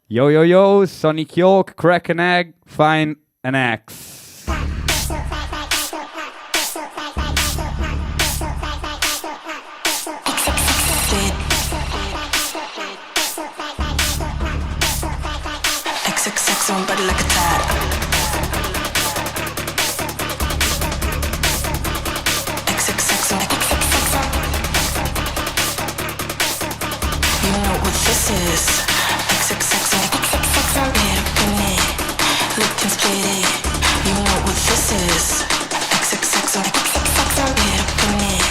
Yo, yo, yo, Sonic Yolk, crack an egg, find an axe. XXX on body like a tide. XXX on. You know what this is. XXX on. Get up in it. Lick and split it. You know what this is. XXX on. Get up in it.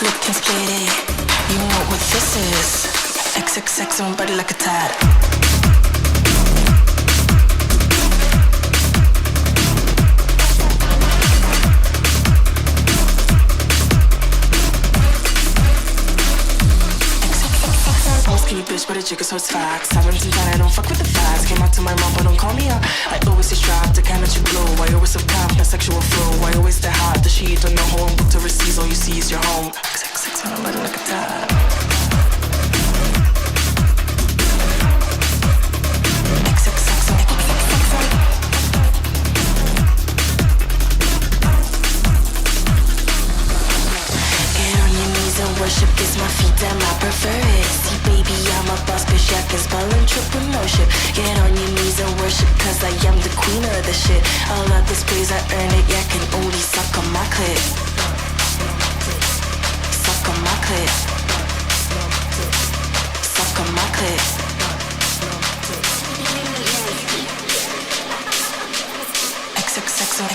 Lick and split it. You know what this is. XXX on body like a tide. Bitch, but a chick is so it's facts. I run some time, I don't fuck with the facts. Came out to my mom, but don't call me up. I always stay strapped, the kind that you blow. I always have camp, that sexual flow. I always stay hot, the sheet on the home. Book to receive, all you see is your home. XXX on a body like a tide. XXX on. Get on your knees and worship, kiss my feet, damn, I prefer it. See, baby, I'm a boss, bitch, I can spell entrepreneurship. Get on your knees and worship, cause I am the queen of the shit. All of this praise, I earn it, yeah, I can only suck on my clit. Suck on my clit. Suck on my clit. XXX on.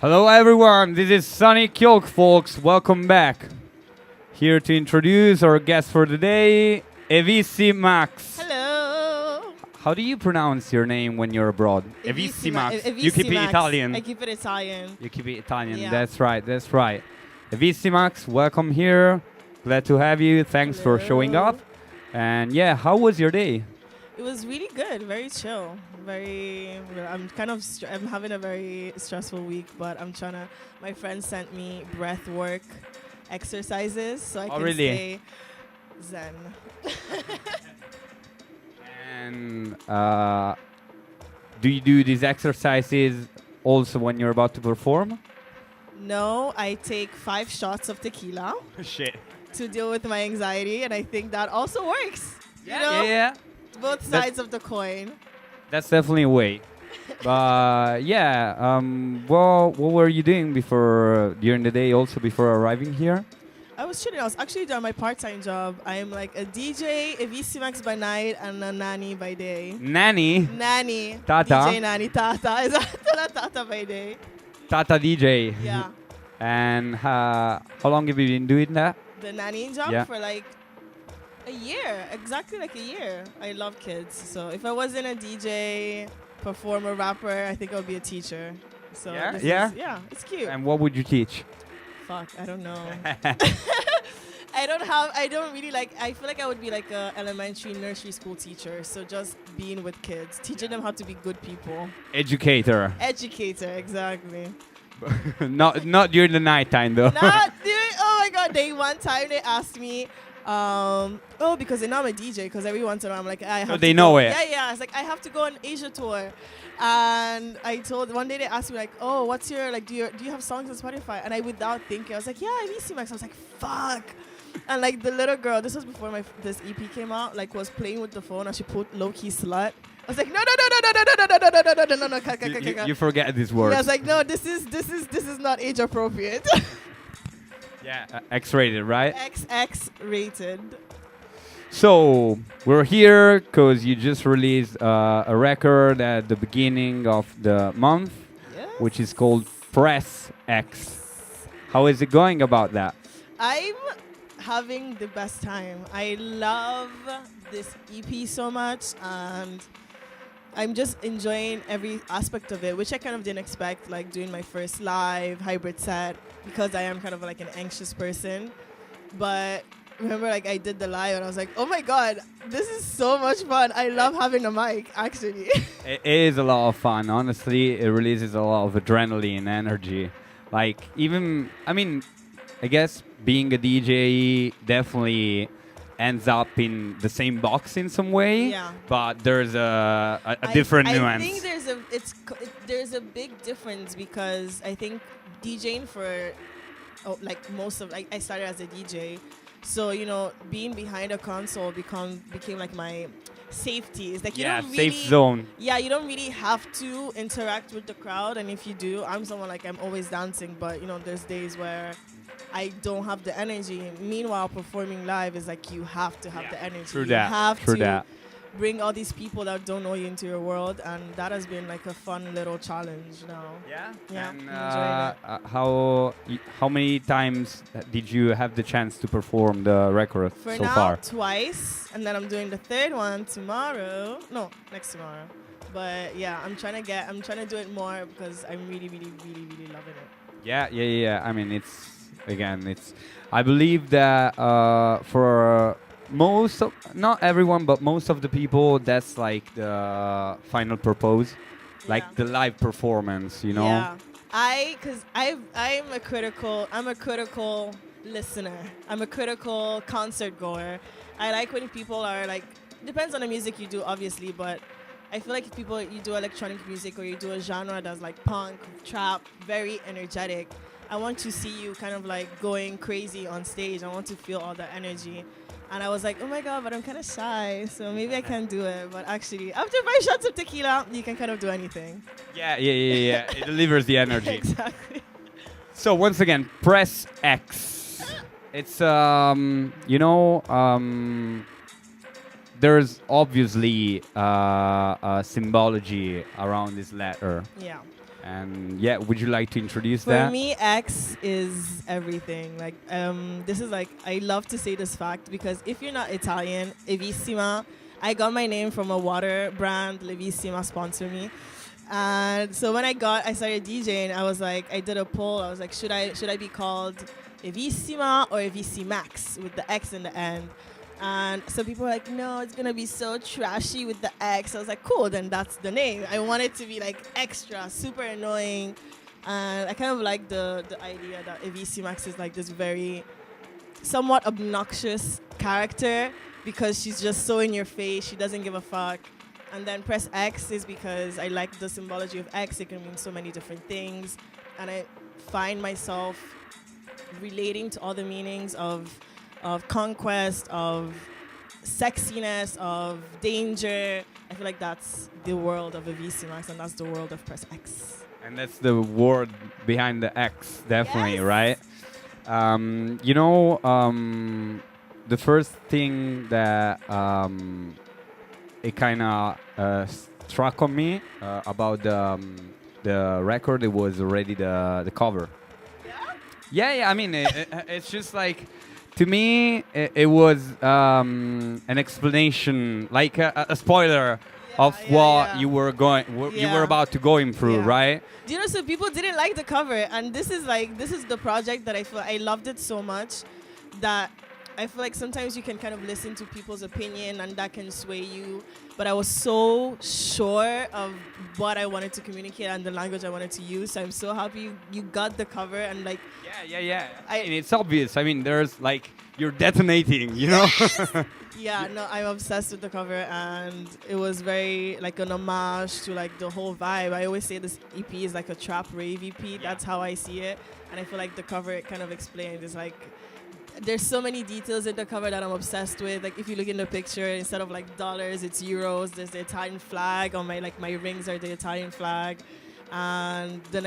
Hello everyone, this is Sonic Yolk, folks. Welcome back. Here to introduce our guest for the day, Evissimax. Hello. How do you pronounce your name when you're abroad? Evissimax. You keep it Italian. I keep it Italian. You keep it Italian. Yeah. That's right. That's right. Evissimax, welcome here. Glad to have you. Thanks for showing up. And yeah, how was your day? It was really good, very chill, very. I'm kind of. I'm having a very stressful week, but I'm trying to. My friend sent me breath work exercises, so I Oh, can really? stay zen. And do you do these exercises also when you're about to perform? No, I take 5 shots of tequila Shit. to deal with my anxiety, and I think that also works. You know, Yeah. both That's- sides of the coin. That's definitely a way. But yeah, well, what were you doing before during the day? Also before arriving here? I was chilling. I was actually doing my part-time job. I am like a DJ, Evissimax by night, and a nanny by day. Nanny, Nanny. Tata? DJ nanny, tata. Is that tata by day? Tata DJ. Yeah. And how long have you been doing that? The nanny job Yeah. for like a year. Exactly like a year. I love kids. So if I wasn't a DJ, performer, rapper, I think I would be a teacher. So Yeah? this Yeah? is, yeah, it's cute. And what would you teach? Fuck, I don't know. I don't really like, I feel like I would be like a elementary, nursery school teacher. So just being with kids, teaching them how to be good people. Educator. Educator, exactly. not during the nighttime though. Not doing, oh my God, one time they asked me, because they know I'm a DJ, because every once in a while I'm like, I have So to they go. know it. Yeah, I was like, I have to go on Asia tour. And one day they asked me like, oh, what's your, like, do you have songs on Spotify? And I, without thinking, I was like, yeah, Evissimax. I was like, fuck. And like the little girl, this was before this EP came out, like was playing with the phone and she put low-key slut. I was like, no, cut. You forget these words. Yeah, I was like, no, this is not age appropriate. Yeah, X-rated, right? XX rated. So we're here because you just released a record at the beginning of the month, Yes. which is called Press X. How is it going about that? I'm having the best time. I love this EP so much, and I'm just enjoying every aspect of it, which I kind of didn't expect, like doing my first live hybrid set, because I am kind of like an anxious person. But remember, like I did the live and I was like, oh my God, this is so much fun. I love having a mic, actually. It is a lot of fun. Honestly, it releases a lot of adrenaline, energy. Like I guess being a DJ definitely ends up in the same box in some way. Yeah. But there's a different nuance. I think there's a big difference, because I think DJing for I started as a DJ, so being behind a console became like my safety. It's like you don't really, safe zone. Yeah, you don't really have to interact with the crowd, and if you do, I'm someone like I'm always dancing, but there's days where I don't have the energy. Meanwhile, performing live is like you have to have the energy. True you that. have True to that. bring all these people that don't know you into your world, and that has been like a fun little challenge now. Yeah. Yeah, And I'm enjoying how many times did you have the chance to perform the record For so now, far? twice, and then I'm doing the third one tomorrow. No, next tomorrow. But yeah, I'm trying to do it more, because I'm really, really, really, really loving it. Yeah. I mean, I believe that for not everyone, but most of the people, that's like the final purpose, like Yeah. the live performance, Yeah, I'm a critical listener. I'm a critical concert goer. I like when people are like, depends on the music you do, obviously, but I feel like if you do electronic music, or you do a genre that's like punk, trap, very energetic, I want to see you kind of like going crazy on stage. I want to feel all the energy. And I was like, oh my God, but I'm kind of shy, so maybe I can't do it. But actually, after 5 shots of tequila, you can kind of do anything. Yeah. It delivers the energy. Exactly. So once again, Press X. It's there's obviously a symbology around this letter. Yeah. And yeah, would you like to introduce For that? me, X is everything. Like, this is like, I love to say this fact, because if you're not Italian, Evissima, I got my name from a water brand. Levissima sponsored me. And so when I started DJing, I was like, I did a poll. I was like, should I be called Evissima or Evissimax with the X in the end? And so people were like, no, it's gonna be so trashy with the X. I was like, cool, then that's the name. I want it to be like extra, super annoying. And I kind of like the idea that Evissimax is like this very somewhat obnoxious character because she's just so in your face, she doesn't give a fuck. And then press X is because I like the symbology of X. It can mean so many different things. And I find myself relating to all the meanings of conquest, of sexiness, of danger. I feel like that's the world of Evissimax, and that's the world of Press X. And that's the word behind the X, definitely, Yes. right? The first thing that it kind of struck on me about the record, it was already the cover. Yeah. I mean, it's just like, to me, it was an explanation, like a spoiler of what you were you were about to going through, right? Do you know, so people didn't like the cover, and this is the project that I loved it so much that I feel like sometimes you can kind of listen to people's opinion and that can sway you. But I was so sure of what I wanted to communicate and the language I wanted to use. So I'm so happy you got the cover and like. Yeah. I mean, it's obvious. I mean, there's like, you're detonating, you know? Yeah, no, I'm obsessed with the cover, and it was very like an homage to like the whole vibe. I always say this EP is like a trap rave EP. That's how I see it, and I feel like the cover it kind of explains. It's like there's so many details in the cover that I'm obsessed with. Like if you look in the picture, instead of like dollars, it's euros. There's the Italian flag on my rings are the Italian flag. And the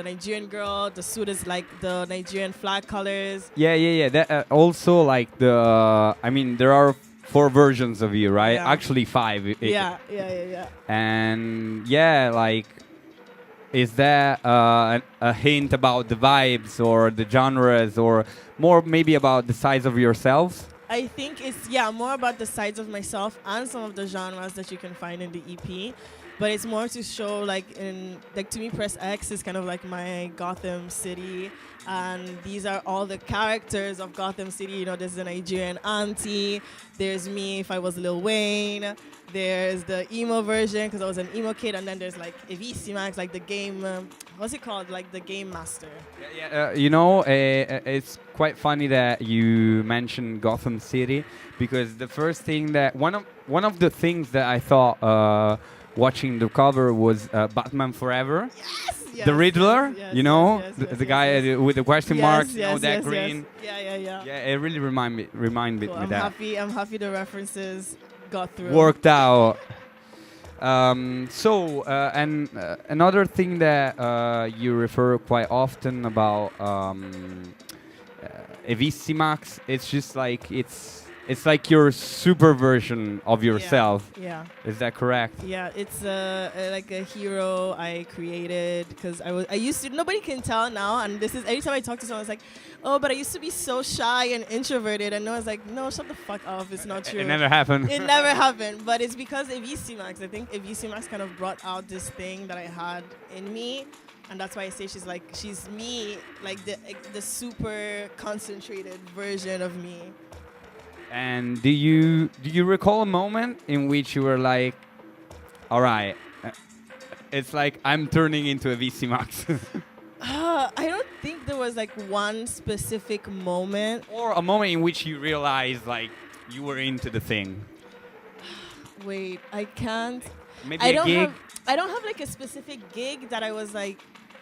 Nigerian girl, the suit is like the Nigerian flag colors. Yeah. That also like I mean, there are 4 versions of you, right? Yeah. Actually 5. Yeah. And yeah, like, is that a hint about the vibes or the genres, or more maybe about the size of yourselves? I think it's more about the sides of myself and some of the genres that you can find in the EP. But it's more to show to me, Press X is kind of like my Gotham City, and these are all the characters of Gotham City. You know, there's the Nigerian auntie, there's me if I was Lil Wayne, there's the emo version because I was an emo kid, and then there's like Evissimax, like the game, what's it called, like the game master. It's quite funny that you mentioned Gotham City, because the first thing that one of the things that I thought watching the cover was Batman Forever. Yes, the Riddler, yes, the guy with the question marks, that green. Yes. Yeah, it really remind me Cool. with that. I'm happy the references got through. Worked out. And another thing that you refer quite often about Evissimax, it's just like it's like your super version of yourself. Yeah. Is that correct? Yeah, it's like a hero I created because I used to. Nobody can tell now, and this is every time I talk to someone, it's like, oh, but I used to be so shy and introverted, and no one's like, no, shut the fuck up. It's not true. It never happened. It never happened, but it's because Evissimax. I think Evissimax kind of brought out this thing that I had in me. And that's why I say she's me, like the super concentrated version of me. And do you recall a moment in which you were like, all right, it's like I'm turning into a Evissimax? I don't think there was like one specific moment. Or a moment in which you realized like you were into the thing. Wait, I can't. Maybe a gig? I don't have like a specific gig that I was like,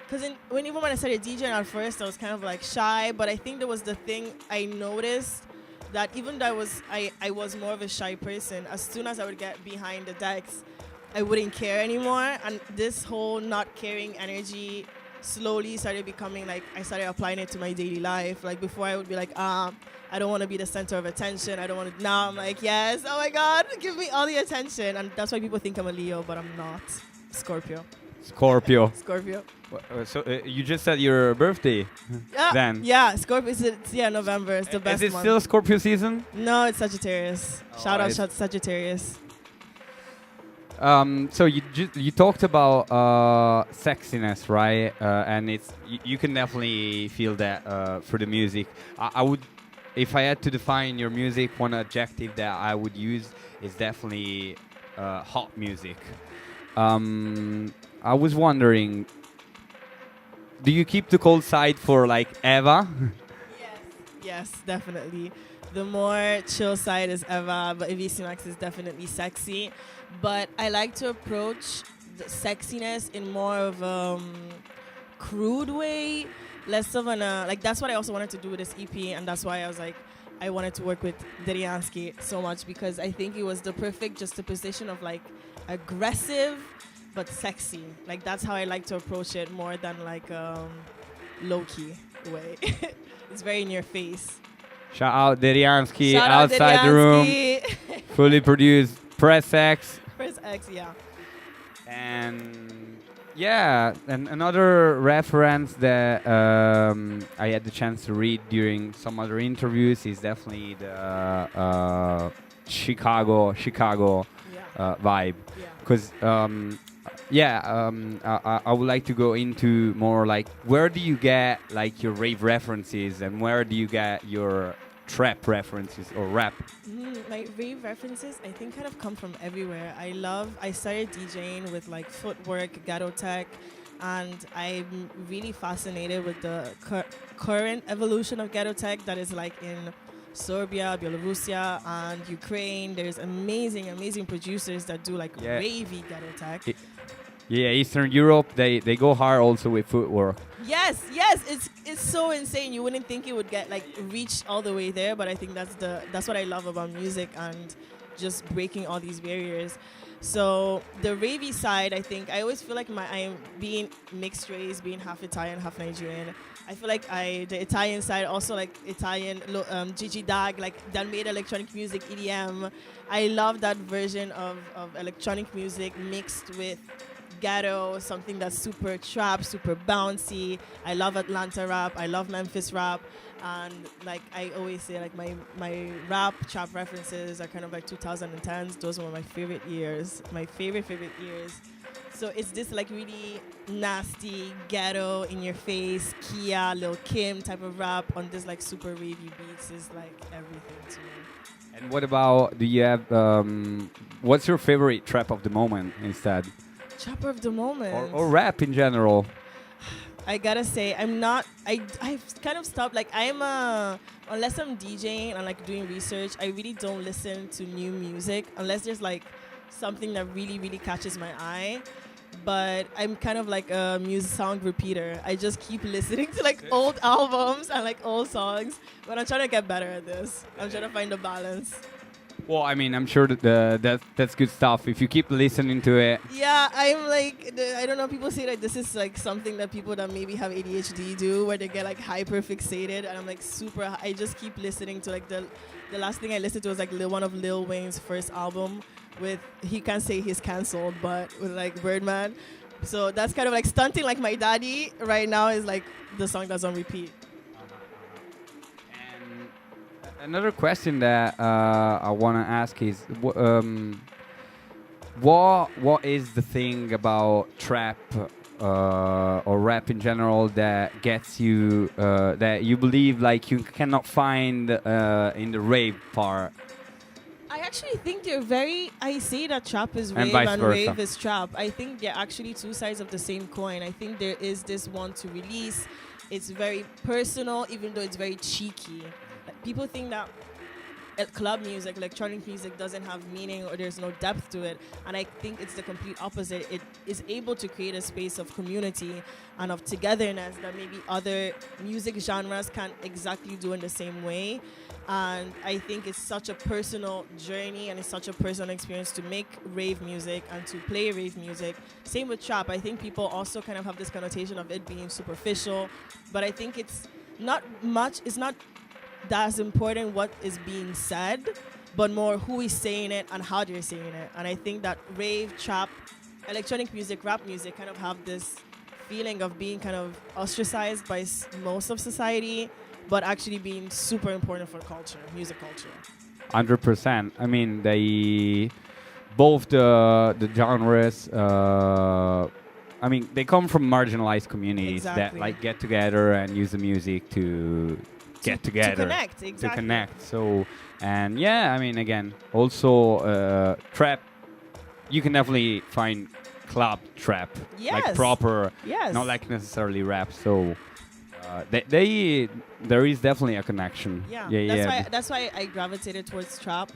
because even when I started DJing at first, I was kind of like shy. But I think there was the thing I noticed that even though I was more of a shy person, as soon as I would get behind the decks, I wouldn't care anymore. And this whole not caring energy slowly started becoming like, I started applying it to my daily life. Like before I would be like, I don't want to be the center of attention. I don't want to. Now I'm like, yes, oh my God, give me all the attention. And that's why people think I'm a Leo, but I'm not. Scorpio. So you just said your birthday. Then. Yeah, Scorpio. It's November. It's the best Is it month. still Scorpio season? No, it's Sagittarius. Shout out Sagittarius. So you talked about sexiness, right? And you can definitely feel that through the music. I would if I had to define your music, one adjective that I would use is definitely hot music. I was wondering, do you keep the cold side for like Eva? Yes. Yes, definitely. The more chill side is Eva, but Evissimax is definitely sexy. But I like to approach the sexiness in more of crude way, less of an like. That's what I also wanted to do with this EP, and that's why I was like, I wanted to work with Deriansky so much because I think it was the perfect juxtaposition of like aggressive but sexy. Like that's how I like to approach it more than like low key way. It's very in your face. Shout out Deriansky, Shout out outside the room, Deriansky. fully produced, Press X. Press X, yeah. And yeah, and another reference that I had the chance to read during some other interviews is definitely the Chicago Yeah. vibe. Yeah. Because I would like to go into more like where do you get like your rave references and where do you get your trap references or rap? My rave references, I think, kind of come from everywhere. I started DJing with like footwork, ghetto tech, and I'm really fascinated with the current evolution of ghetto tech that is like in Serbia, Belarusia, and Ukraine. There's amazing producers that do like ravey ghetto tech. Yeah, Eastern Europe, they go hard also with footwork. Yes, it's so insane. You wouldn't think it would get like reach all the way there, but I think that's what I love about music and just breaking all these barriers. So the ravey side, I think I always feel like I'm being mixed race, being half Italian, half Nigerian. I feel like the Italian side, also like Italian, Gigi Dag, like that made electronic music, EDM. I love that version of electronic music mixed with ghetto, something that's super trap, super bouncy. I love Atlanta rap. I love Memphis rap. And like I always say, like my rap trap references are kind of like 2010s. Those were my favorite years. My favorite years. So it's this like really nasty ghetto in your face, Kia, Lil Kim type of rap on this like super wavy beats is like everything to me. And what about, do you have, what's your favorite trap of the moment instead? Trap of the moment. Or rap in general? I gotta say, I've kind of stopped. Like unless I'm DJing and like doing research, I really don't listen to new music unless there's like something that really catches my eye. But I'm kind of like a music song repeater. I just keep listening to like old albums and like old songs. But I'm trying to get better at this. I'm trying to find a balance. Well, I mean, I'm sure that that's good stuff. If you keep listening to it. Yeah, I'm like, I don't know, people say that this is like something that people that maybe have ADHD do, where they get like hyper fixated, and I'm like I just keep listening to like the last thing I listened to was like one of Lil Wayne's first album with, he can't say he's cancelled, but with like Birdman. So that's kind of like stunting like my daddy right now is like the song that's on repeat. Another question that I want to ask is, what is the thing about trap or rap in general that gets you that you believe like you cannot find in the rave part? I actually think I say that trap is And rave vice and versa. rave is trap. I think they're actually two sides of the same coin. I think there is this one to release. It's very personal, even though it's very cheeky. Like, people think that club music, electronic music doesn't have meaning or there's no depth to it. And I think it's the complete opposite. It is able to create a space of community and of togetherness that maybe other music genres can't exactly do in the same way. And I think it's such a personal journey and it's such a personal experience to make rave music and to play rave music. Same with trap. I think people also kind of have this connotation of it being superficial, but I think it's not that's important what is being said, but more who is saying it and how they're saying it. And I think that rave, trap, electronic music, rap music kind of have this feeling of being kind of ostracized by most of society, but actually being super important for culture, music culture. 100%. I mean, both the genres. I mean, they come from marginalized communities that Exactly. like get together and use the music to get together. To connect, exactly. To connect. So, and yeah, I mean, again, also trap, you can definitely find club trap. Yes. Like proper, Yes. not like necessarily rap. So, there is definitely a connection. Yeah. That's why I gravitated towards trap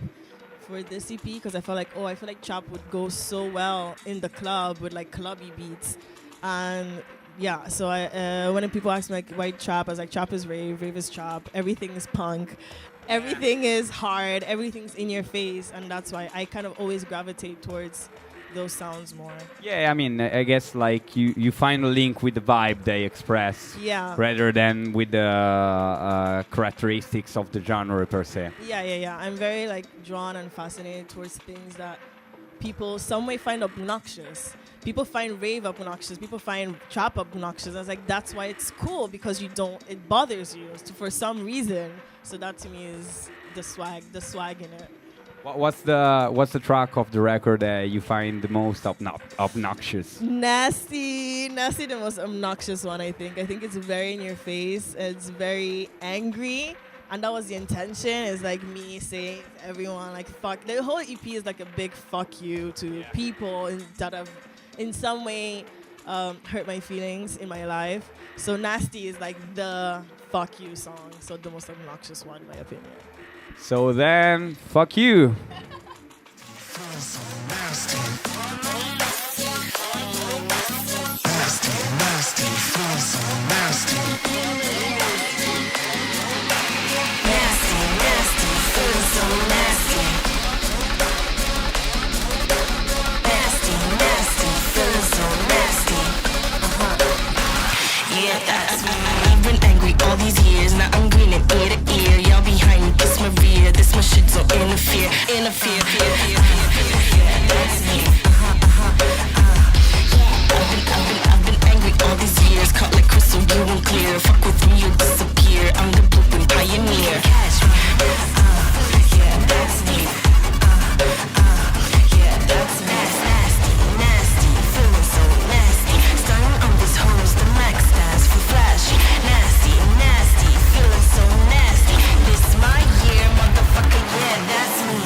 for this EP, because I felt like trap would go so well in the club with like clubby beats. And yeah, so when people ask me like why trap, I was like, trap is rave is trap, everything is punk, everything is hard, everything's in your face, and that's why I kind of always gravitate towards those sounds more. Yeah, I mean, I guess like you find a link with the vibe they express, rather than with the characteristics of the genre per se. Yeah. I'm very like drawn and fascinated towards things that people some way find obnoxious. People find rave obnoxious. People find trap obnoxious. I was like, that's why it's cool, because it bothers you for some reason. So that to me is the swag in it. What's the track of the record that you find the most obnoxious? Nasty, the most obnoxious one, I think. I think it's very in your face. It's very angry. And that was the intention, is like me saying to everyone, like, fuck. The whole EP is like a big fuck you to people that have in some way hurt my feelings in my life. So Nasty is like the fuck you song. So the most obnoxious one, in my opinion. So then, fuck you. I've been angry all these years, now I'm grinning ear to ear. Y'all behind me, this my rear, this my shit, so interfere. That's me. I've been angry all these years, caught like crystal, you won't clear. Fuck with me, you'll disappear. I'm the blueprint pioneer. Catch me. That's me. That's nasty, feeling so nasty. Starting on this hose, the max stands for flashy. Nasty, feeling so nasty. This my year, motherfucker, yeah, that's me.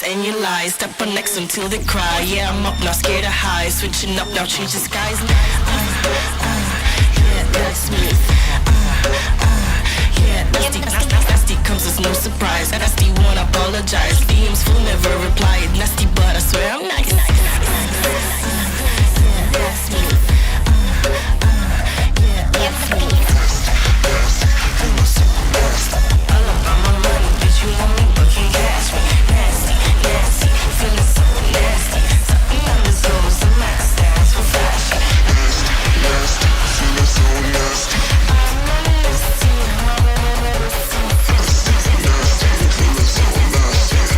And you lie, step on next until they cry. Yeah, I'm up now, scared of high. Switching up now, change the skies. Yeah, that's me. Yeah, nasty comes as no surprise. Nasty won't apologize. DMs full, never reply. Nasty, but I swear I'm nice. Yeah, that's me. Yeah, that's me. All about my money, bitch, you want me, but can't catch me. Nasty, feeling so nasty. Something on the zone, the max stands for flashy. Nasty, feeling so nasty. I'm nasty, feeling so nasty.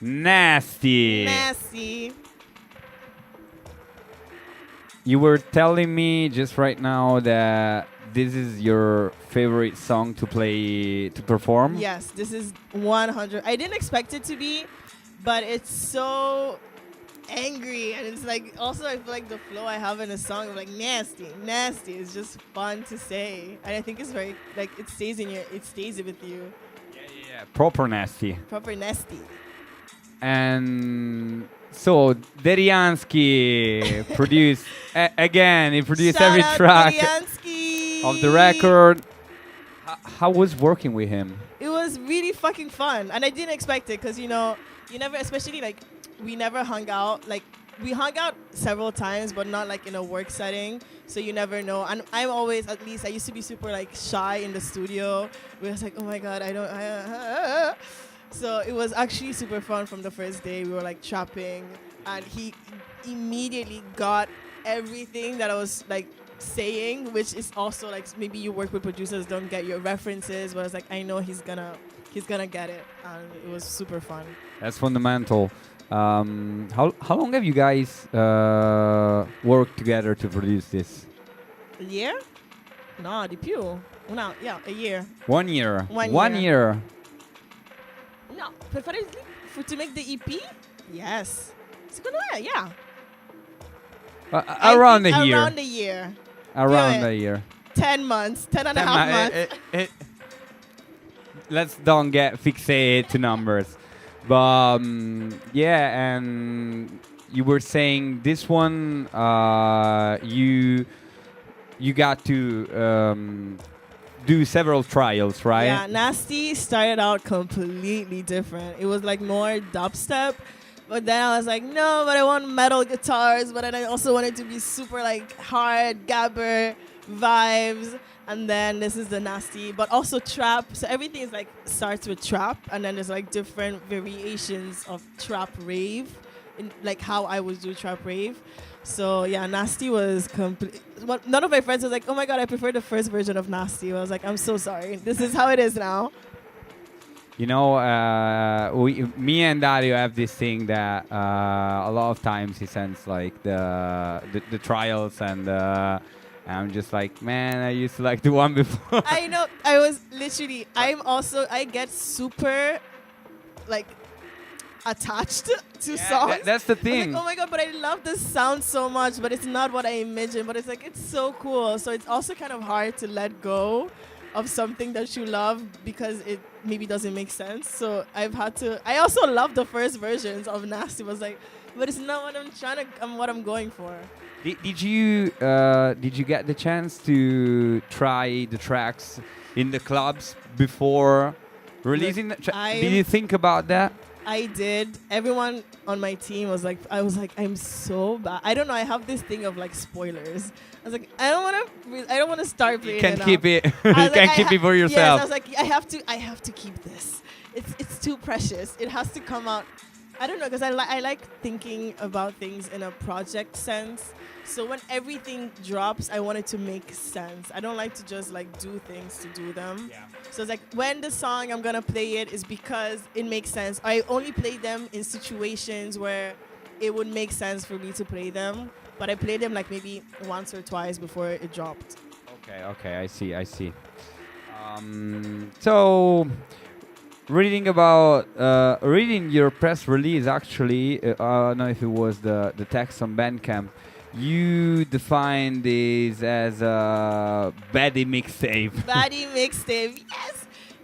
Nasty. Nasty. You were telling me just right now that this is your favorite song to play, to perform? Yes, this is 100. I didn't expect it to be, but it's so angry, and it's like also I feel like the flow I have in the song of like nasty is just fun to say, and I think it's very like it stays with you. Yeah. Proper nasty. Proper nasty. And so Deriansky produced again. He produced Shout every out track Deriansky. of the record. How was working with him? It was really fucking fun, and I didn't expect it because you never, especially like we never hung out. Like we hung out several times, but not like in a work setting. So you never know. And I'm always, at least I used to be super like shy in the studio. We was like, oh my god, I don't. So it was actually super fun from the first day. We were like trapping, and he immediately got everything that I was like saying, which is also like maybe you work with producers, don't get your references, but I was like, I know he's gonna get it, and it was super fun. That's fundamental. How long have you guys worked together to produce this? A year? No, di più. No, yeah, a year. 1 year. 1 year. year. No, preferably to make the EP. Yes. Secondo me, yeah. Around a I think year. Around a year. Around Yeah. a year. 10 months. 10 and a half months. Let's don't get fixated to numbers. But yeah, and you were saying this one, you got to do several trials, right? Yeah, Nasty started out completely different. It was like more dubstep, but then I was like, no, but I want metal guitars, but then I also wanted to be super like hard gabber vibes. And then this is the Nasty, but also trap. So everything is like starts with trap, and then there's like different variations of trap rave, in like how I would do trap rave. So yeah, Nasty was complete. None of my friends was like, oh my god, I prefer the first version of Nasty. I was like, I'm so sorry. This is how it is now. You know, me and Dario have this thing that a lot of times he sends like the trials, and I'm just like, man, I used to like the one before. I know. I was literally. I get super like attached to songs. That's the I was thing. like, oh my god, but I love this sound so much, but it's not what I imagined. But it's like it's so cool. So it's also kind of hard to let go of something that you love because it maybe doesn't make sense. So I've had to. I also love the first versions of Nasty. Was like, but it's not what I'm trying to. What I'm going for. Did you get the chance to try the tracks in the clubs before releasing? Did you think about that? I did. Everyone on my team was like, I was like, I'm so bad. I don't know. I have this thing of like spoilers. I was like, I don't want to start playing. You can't it keep now. it. You can't keep it for Yes, yourself. I was like, I have to keep this. It's too precious. It has to come out. I don't know, because I like thinking about things in a project sense. So when everything drops, I want it to make sense. I don't like to just like do things to do them. Yeah. So it's like when the song I'm gonna play it is because it makes sense. I only play them in situations where it would make sense for me to play them. But I played them like maybe once or twice before it dropped. Okay, I see. So reading your press release, actually, I don't know if it was the text on Bandcamp. You defined this as a baddie mixtape. Baddie mixtape,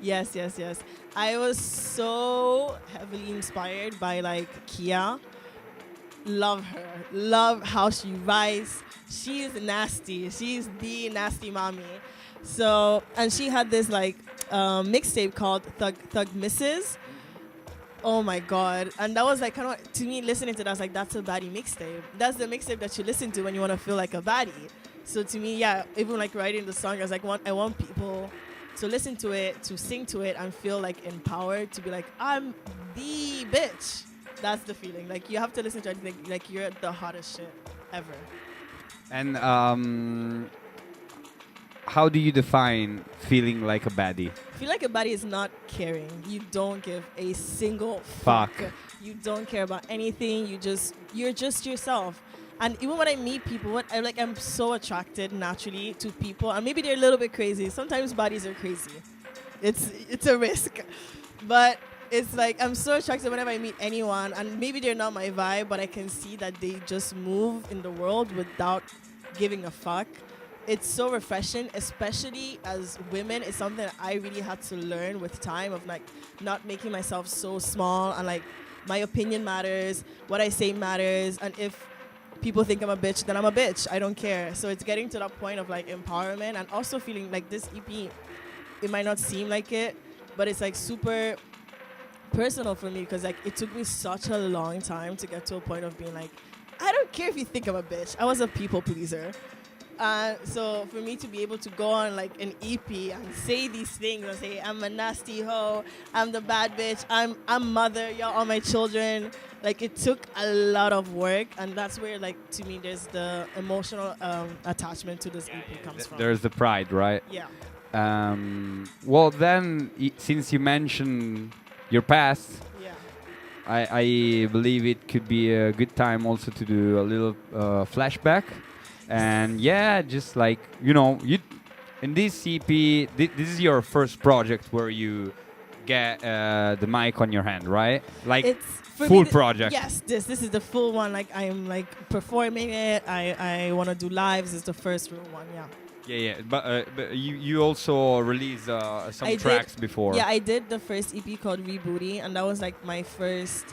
yes. I was so heavily inspired by like Kia. Love her. Love how she writes. She's nasty. She's the nasty mommy. So, and she had this like mixtape called Thug Misses. Oh my god. And that was like kind of, to me, listening to that, I was like, that's a baddie mixtape. That's the mixtape that you listen to when you want to feel like a baddie. So to me, yeah, even like writing the song, I was like, I want people to listen to it, to sing to it, and feel like empowered to be like, I'm the bitch. That's the feeling. Like you have to listen to it, like you're the hottest shit ever. And how do you define feeling like a baddie? Feel like a baddie is not caring. You don't give a single Fuck. You don't care about anything. You're just yourself. And even when I meet people, I'm so attracted naturally to people, and maybe they're a little bit crazy. Sometimes bodies are crazy. It's a risk, but it's like I'm so attracted whenever I meet anyone, and maybe they're not my vibe, but I can see that they just move in the world without giving a fuck. It's so refreshing, especially as women. It's something that I really had to learn with time, of like not making myself so small, and like my opinion matters, what I say matters, and if people think I'm a bitch, then I'm a bitch. I don't care. So it's getting to that point of like empowerment, and also feeling like this EP, it might not seem like it, but it's like super personal for me, because like it took me such a long time to get to a point of being like, I don't care if you think I'm a bitch. I was a people pleaser. So for me to be able to go on like an EP and say these things and say I'm a nasty hoe, I'm the bad bitch, I'm mother, y'all are my children, like it took a lot of work, and that's where like to me there's the emotional attachment to this EP comes from. There's the pride, right? Yeah. Well, then, since you mentioned your past, Yeah. I believe it could be a good time also to do a little flashback. And yeah, just like, you in this EP, this is your first project where you get the mic on your hand, right? Like It's for full me project. Yes, this is the full one. Like I'm like performing it. I want to do lives. It's the first real one. Yeah. Yeah. But you also released some tracks before. Yeah, I did the first EP called Rebooty, and that was like my first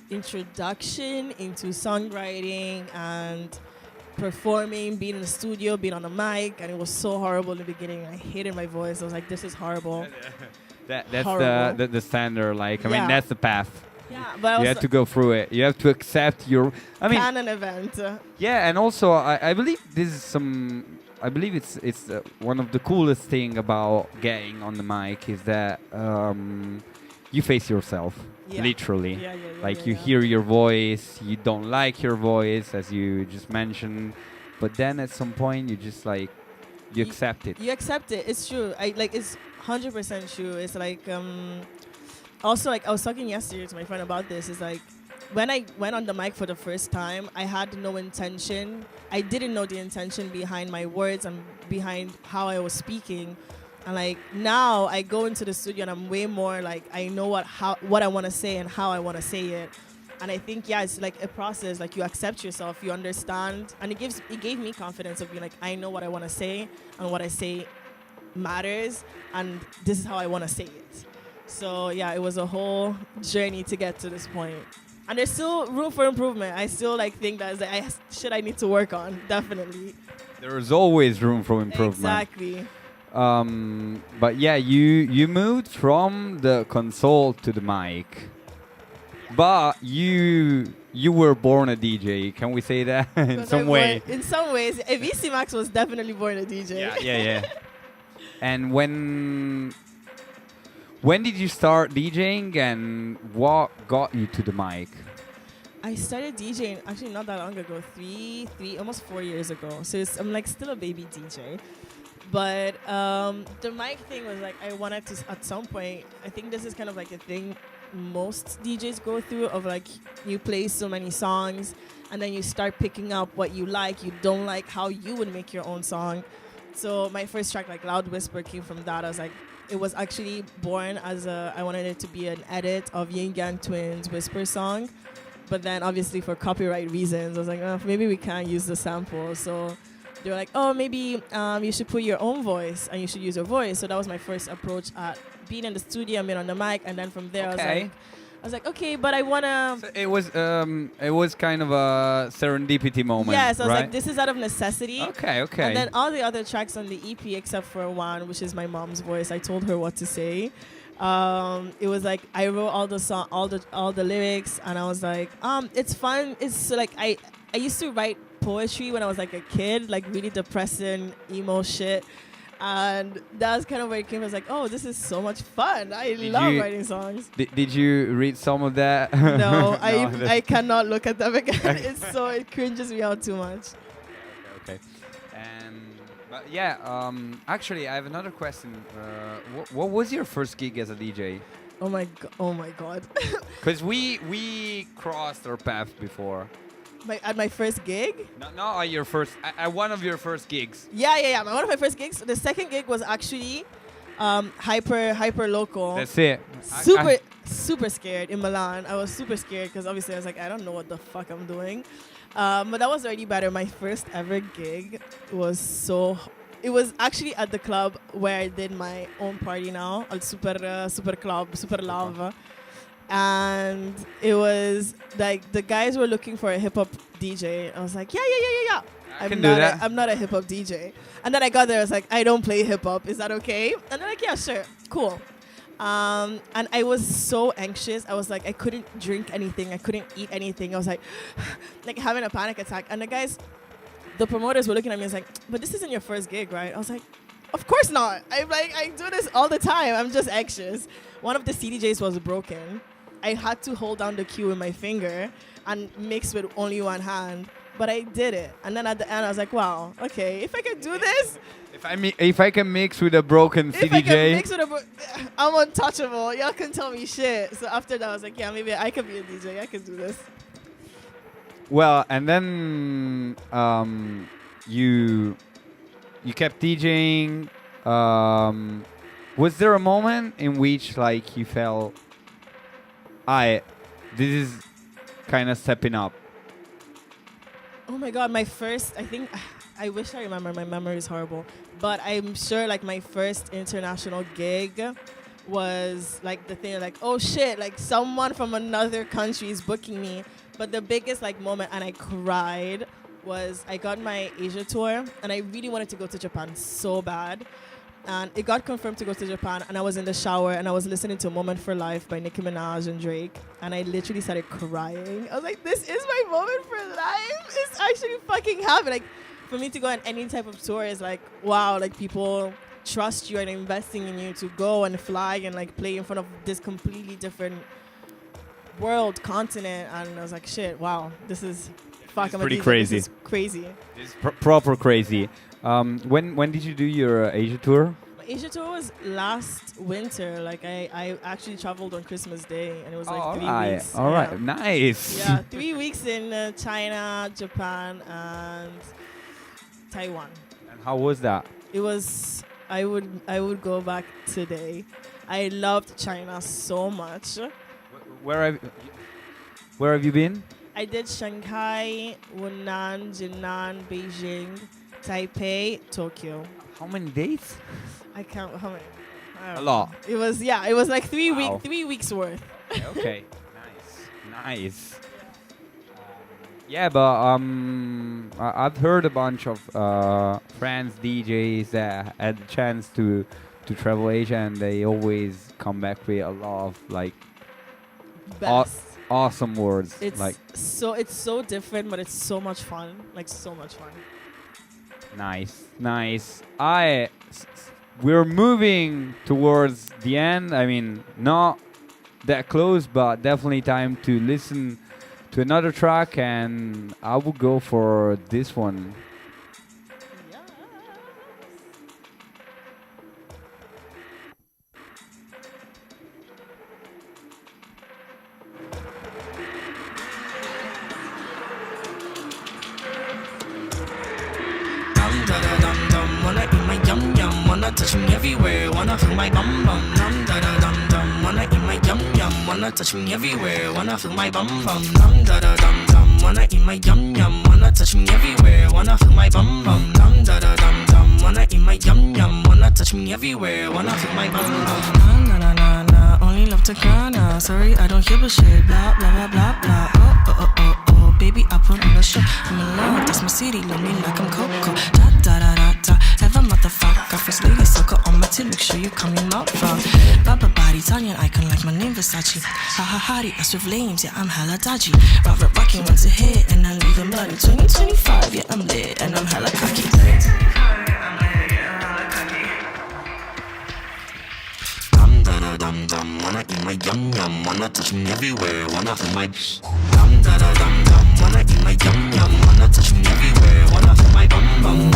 introduction into songwriting and performing, being in the studio, being on the mic, and it was so horrible in the beginning. I hated my voice. I was like, this is horrible. That's Horrible. the standard. Like, I Yeah. mean, that's the path. Yeah, but You have to go through it. You have to accept your. I mean, plan an event. yeah, and also I believe this is some. I believe it's one of the coolest thing about getting on the mic is that you face yourself, Yeah. literally. Yeah. Like yeah, you yeah. hear your voice, you don't like your voice, as you just mentioned, but then at some point you just like you accept it. You accept it. It's true. It's 100% true. It's like also like I was talking yesterday to my friend about this. It's like when I went on the mic for the first time, I had no intention. I didn't know the intention behind my words and behind how I was speaking. And like now I go into the studio and I'm way more like I know what I want to say and how I want to say it. And I think it's like a process. Like you accept yourself, you understand, and it gave me confidence of being like I know what I want to say, and what I say matters, and this is how I want to say it. So yeah, it was a whole journey to get to this point. And there's still room for improvement. I still like think that I need to work on, definitely. There is always room for improvement. Exactly. But yeah, you moved from the console to the mic, but you were born a DJ. Can we say that in some way? In some ways, Evissimax was definitely born a DJ. Yeah. And when did you start DJing, and what got you to the mic? I started DJing actually not that long ago, almost 4 years ago. So I'm like still a baby DJ. But the mic thing was like I wanted to, at some point, I think this is kind of like a thing most DJs go through, of like you play so many songs and then you start picking up what you like, you don't like, how you would make your own song. So my first track, like Loud Whisper, came from that. I was like, it was actually born as I wanted it to be an edit of Yin Yang Twins' Whisper song. But then obviously for copyright reasons, I was like, maybe we can't use the sample. So they were like, oh, maybe you should put your own voice and you should use your voice. So that was my first approach at being in the studio, being on the mic. And then from there, I was like, okay, but I want to... So it was kind of a serendipity moment, Yes, I was right? like, this is out of necessity. Okay. And then all the other tracks on the EP, except for one, which is my mom's voice, I told her what to say. It was like I wrote all the lyrics, and I was like, it's fun. It's like I used to write poetry when I was like a kid, like really depressing emo shit, and that's kind of where it came. I was like, oh, this is so much fun. I love writing songs. Did you read some of that? No, I cannot look at them again. It cringes me out too much. Okay. And But yeah, actually, I have another question. What was your first gig as a DJ? Oh my god. Because we crossed our path before. At my first gig? Not at your first. At one of your first gigs. Yeah. One of my first gigs. The second gig was actually hyper local. That's it. Super scared in Milan. I was super scared because obviously I was like, I don't know what the fuck I'm doing. But that was already better. My first ever gig was it was actually at the club where I did my own party now, al Super Club, Super Love. And it was like the guys were looking for a hip hop DJ. I was like, yeah. I'm not a hip hop DJ. And then I got there, I was like, I don't play hip hop. Is that okay? And they're like, yeah, sure, cool. And I was so anxious. I was like, I couldn't drink anything. I couldn't eat anything. I was like having a panic attack. And the promoters were looking at me and was like, but this isn't your first gig, right? I was like, of course not. I do this all the time. I'm just anxious. One of the CDJs was broken. I had to hold down the cue with my finger and mix with only one hand. But I did it. And then at the end, I was like, wow, okay, if I can do this. If I can mix with a broken CDJ. If I can mix with I'm untouchable. Y'all can tell me shit. So after that, I was like, yeah, maybe I could be a DJ. I can do this. Well, and then you kept DJing. Was there a moment in which like you felt, this is kind of stepping up? Oh my God, I think, I wish I remember, my memory is horrible, but I'm sure like my first international gig was like the thing like, oh shit, like someone from another country is booking me. But the biggest like moment, and I cried, was I got my Asia tour and I really wanted to go to Japan so bad. And it got confirmed to go to Japan, and I was in the shower and I was listening to Moment for Life by Nicki Minaj and Drake, and I literally started crying. I was like, this is my moment for life. It's actually fucking happening. Like, for me to go on any type of tour is like, wow, like people trust you and investing in you to go and fly and like play in front of this completely different world, continent. And I was like, shit, wow, this is pretty crazy. This is crazy. It's proper crazy. When did you do your Asia tour? My Asia tour was last winter. Like I actually traveled on Christmas Day, and it was like 3 weeks. All right, nice. Yeah, 3 weeks in China, Japan, and Taiwan. And how was that? It was. I would go back today. I loved China so much. Where have you been? I did Shanghai, Wuhan, Jinan, Beijing, Taipei, Tokyo. How many days? I can't. How many? A lot. It was like 3 weeks. 3 weeks worth. Okay. Nice. Yeah, but I've heard a bunch of friends DJs that had the chance to travel Asia, and they always come back with a lot of like awesome words. It's like it's so different, but it's so much fun. Like so much fun. Nice. We're moving towards the end. I mean, not that close, but definitely time to listen to another track, and I will go for this one. Wanna eat my yum yum, wanna touch me everywhere, wanna feel my bum bum. Dum da da dum dum, wanna eat my yum yum, wanna touch me everywhere, wanna feel my bum bum. Dum da da dum dum, wanna eat my yum yum, wanna touch me everywhere, wanna feel my bum bum. Dum da da dum dum, wanna eat my yum yum, wanna touch me everywhere, wanna feel my bum bum. Na na na na, only love to cry now. Sorry, I don't give a shit. Blah blah blah blah blah. Oh, baby, I put on the show. I'm in love, that's my city, love me like I'm Coco. Da da da da da, ever motherfucker. First lady sucker on my tip, make sure you come in out from. Baba body, Italian icon like my name Versace. Ha ha hottie, I swift lames, yeah, I'm hella dodgy. Rockin' once a hit, and I leave them bloody. 2025, yeah, I'm lit, and I'm hella cocky. Dum dum, wanna eat my yum yum, wanna touch me everywhere, wanna feel my dum da da dum dum, wanna eat my yum yum, wanna touch me everywhere, wanna feel my bum bum.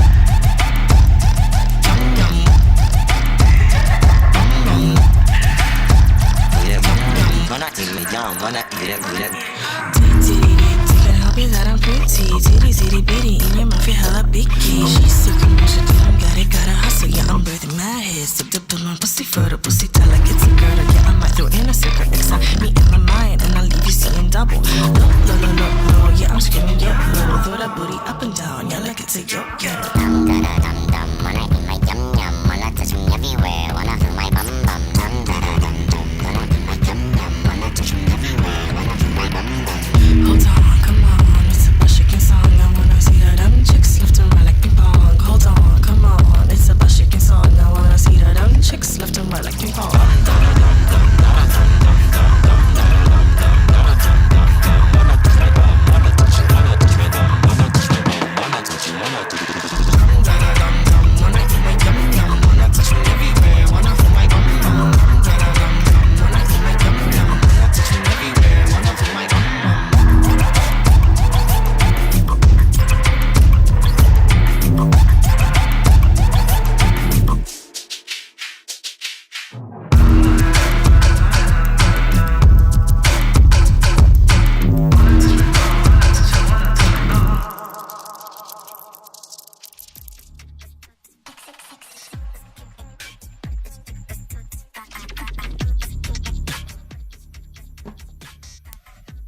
Pussy further, pussy tell like it's a girdle. Yeah, I might throw in a secret. Excite me in my mind, and I'll leave you seeing double. Look, look, look, look, look. Yeah, I'm screaming, yeah, no. Throw that booty up and down, yeah, like it's a yo, yeah. Dum da da dum dum, wanna eat my yum yum, wanna touch me everywhere, wanna feel my bum bum. Dum da da dum dum, wanna eat my yum yum, wanna touch me everywhere, wanna feel my bum bum. Hold on, come on, it's about shaking song. I wanna see that them chicks left and right like ping pong. Hold on, come on, it's about shaking song. I wanna see that them chicks left and right like ping pong.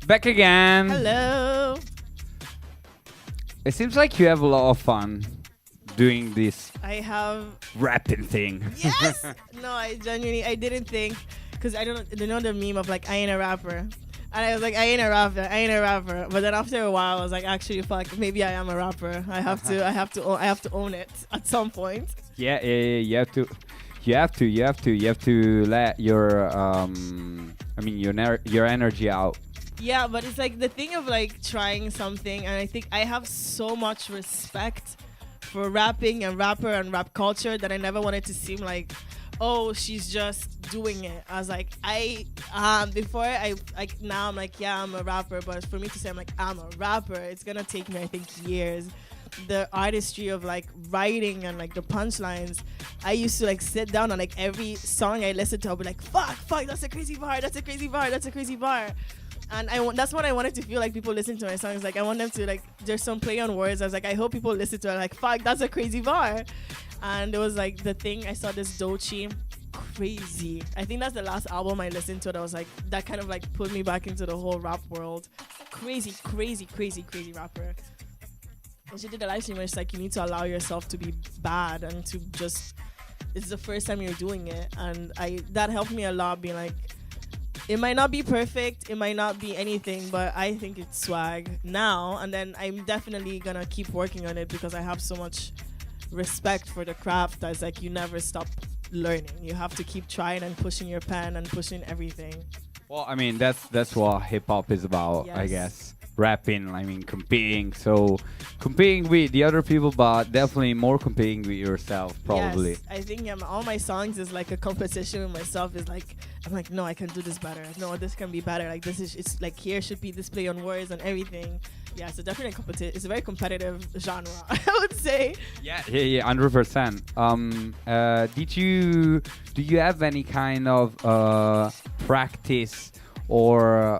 Back again. Hello. It seems like you have a lot of fun doing this I have. rapping thing. Yes. No, I genuinely, I didn't think, because I don't you know the meme of like I ain't a rapper, and I was like I ain't a rapper. But then after a while, I was like, actually, fuck, maybe I am a rapper. I have to own it at some point. Yeah, you have to let your your energy out. Yeah, but it's like the thing of like trying something, and I think I have so much respect for rapping and rapper and rap culture that I never wanted to seem like, oh, she's just doing it. I was like, now I'm like, yeah, I'm a rapper, but for me to say I'm like, I'm a rapper, it's gonna take me, I think, years. The artistry of like writing and like the punchlines, I used to like sit down on like every song I listened to, I'll be like, fuck, that's a crazy bar. And that's what I wanted to feel like people listen to my songs. Like I want them to like, there's some play on words. I was like, I hope people listen to it like, fuck, that's a crazy bar. And it was like the thing, I saw this Doechii, crazy. I think that's the last album I listened to that was like, that kind of like put me back into the whole rap world. Crazy rapper. And she did a live stream where it's like, you need to allow yourself to be bad and to just, it's the first time you're doing it. And that helped me a lot, being like, it might not be perfect, it might not be anything, but I think it's swag now. And then I'm definitely gonna keep working on it because I have so much respect for the craft. That's like, you never stop learning. You have to keep trying and pushing your pen and pushing everything. Well, I mean, that's what hip hop is about, yes. I guess. Rapping, I mean, competing. So competing with the other people, but definitely more competing with yourself, probably. Yes, I think all my songs is like a competition with myself. Is like, I'm like, no, I can do this better. No, this can be better. Like it's like, here should be this play on words and everything. Yeah, so definitely it's a very competitive genre, I would say. Yeah, 100%. Do you have any kind of practice or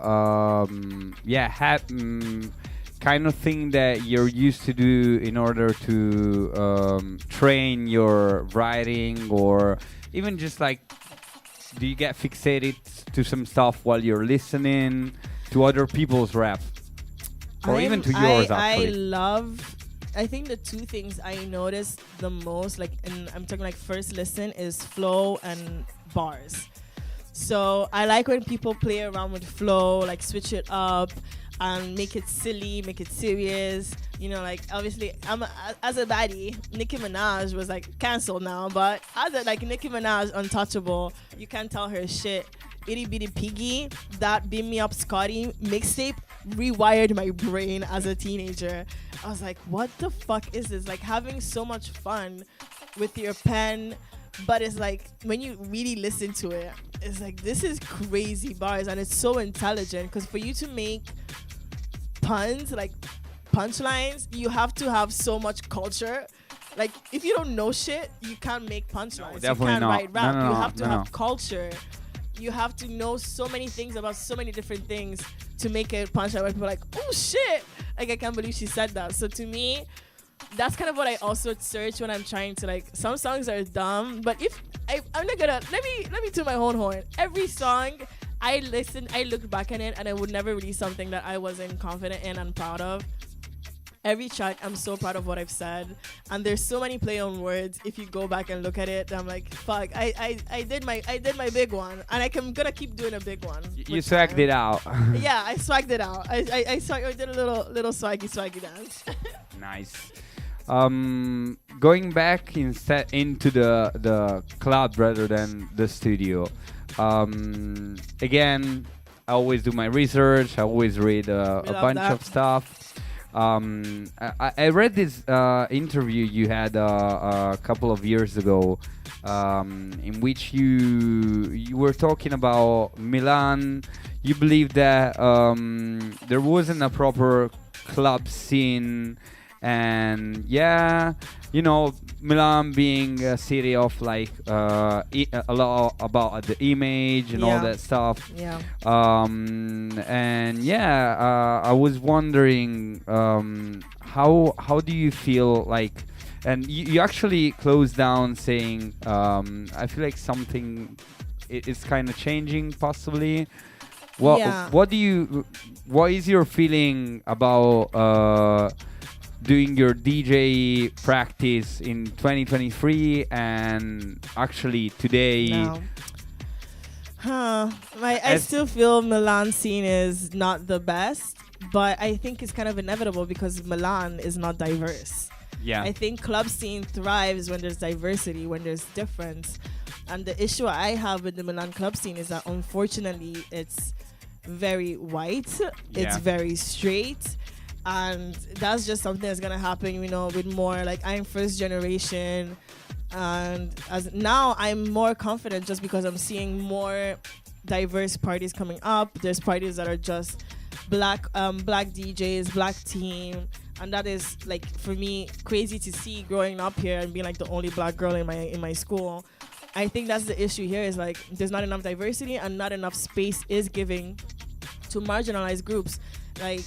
kind of thing that you're used to do in order to train your writing, or even just like, do you get fixated to some stuff while you're listening to other people's rap, or even to yours? I think the two things I noticed the most, like, and I'm talking like first listen, is flow and bars. So I like when people play around with flow, like switch it up and make it silly, make it serious. You know, like obviously as a baddie, Nicki Minaj was like cancelled now, but as a like Nicki Minaj untouchable, you can't tell her shit. Itty Bitty Piggy, that Beam Me Up Scotty mixtape rewired my brain as a teenager. I was like, what the fuck is this? Like having so much fun with your pen. But it's like, when you really listen to it, it's like, this is crazy bars, and it's so intelligent, because for you to make puns, like punchlines, you have to have so much culture. Like, if you don't know shit, you can't make punchlines. No, you can't not. write rap. No, you have to have culture. You have to know so many things about so many different things to make a punchline where people are like, oh shit, like, I can't believe she said that. So to me, that's kind of what I also search when I'm trying to, like, some songs are dumb, but if I'm not gonna let me toot my own horn. Every song I listened, I looked back at it, and I would never release something that I wasn't confident in and proud of. Every track, I'm so proud of what I've said, and there's so many play on words. If you go back and look at it, I'm like, fuck, I did my big one, and I'm gonna keep doing a big one. You swagged it out. Yeah, I swagged it out. I did a little swaggy dance. Nice. Going back instead into the club rather than the studio. Again, I always do my research. I always read a bunch of stuff. I read this interview you had a couple of years ago, in which you were talking about Milan. You believe that there wasn't a proper club scene, and yeah, you know, Milan being a city of like a lot about the image and all that stuff. Yeah. And yeah, I was wondering how do you feel like, and you actually closed down saying I feel like something is kind of changing possibly. What is your feeling about doing your DJ practice in 2023 and actually today? No. I still feel Milan scene is not the best, but I think it's kind of inevitable because Milan is not diverse. Yeah. I think club scene thrives when there's diversity, when there's difference. And the issue I have with the Milan club scene is that unfortunately it's very white, it's very straight. And that's just something that's gonna happen, you know, with more like I'm first generation, and as now I'm more confident just because I'm seeing more diverse parties coming up. There's parties that are just black DJs, black team, and that is like for me crazy to see growing up here and being like the only black girl in my school. I think that's the issue here is like there's not enough diversity and not enough space is giving to marginalized groups. Like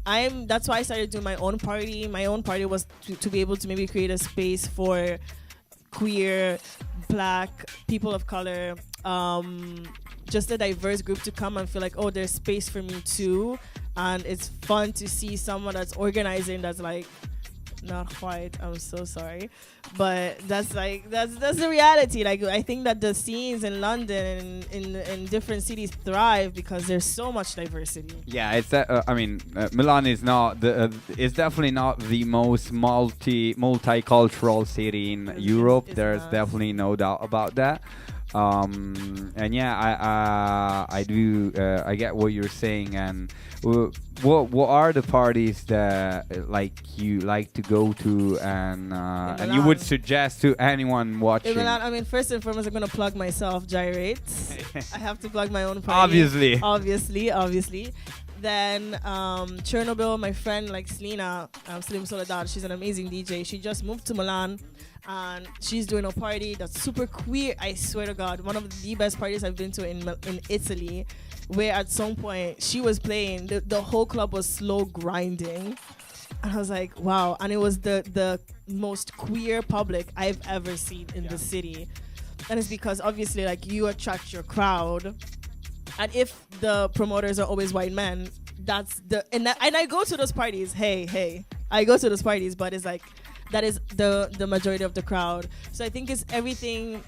that's why I started doing my own party. My own party was to be able to maybe create a space for queer, black, people of color, just a diverse group to come and feel like, oh, there's space for me too. And it's fun to see someone that's organizing that's like, not white, I'm so sorry, but that's the reality. Like I think that the scenes in London and in different cities thrive because there's so much diversity. Yeah, it's I mean, Milan is not it's definitely not the most multicultural city in Europe. There's definitely no doubt about that. And yeah, I do I get what you're saying. And what are the parties that like you like to go to and you would suggest to anyone watching? I mean, first and foremost, I'm gonna plug myself. Gyrate. I have to plug my own party. Obviously. Then Chernobyl, my friend like Selena, Slim Soledad, she's an amazing DJ. She just moved to Milan and she's doing a party that's super queer. I swear to God, one of the best parties I've been to in Italy, where at some point she was playing, the whole club was slow grinding. And I was like, wow. And it was the most queer public I've ever seen in the city. And it's because obviously like you attract your crowd. And if the promoters are always white men, that's and I go to those parties. Hey, I go to those parties, but it's like that is the majority of the crowd. So I think it's everything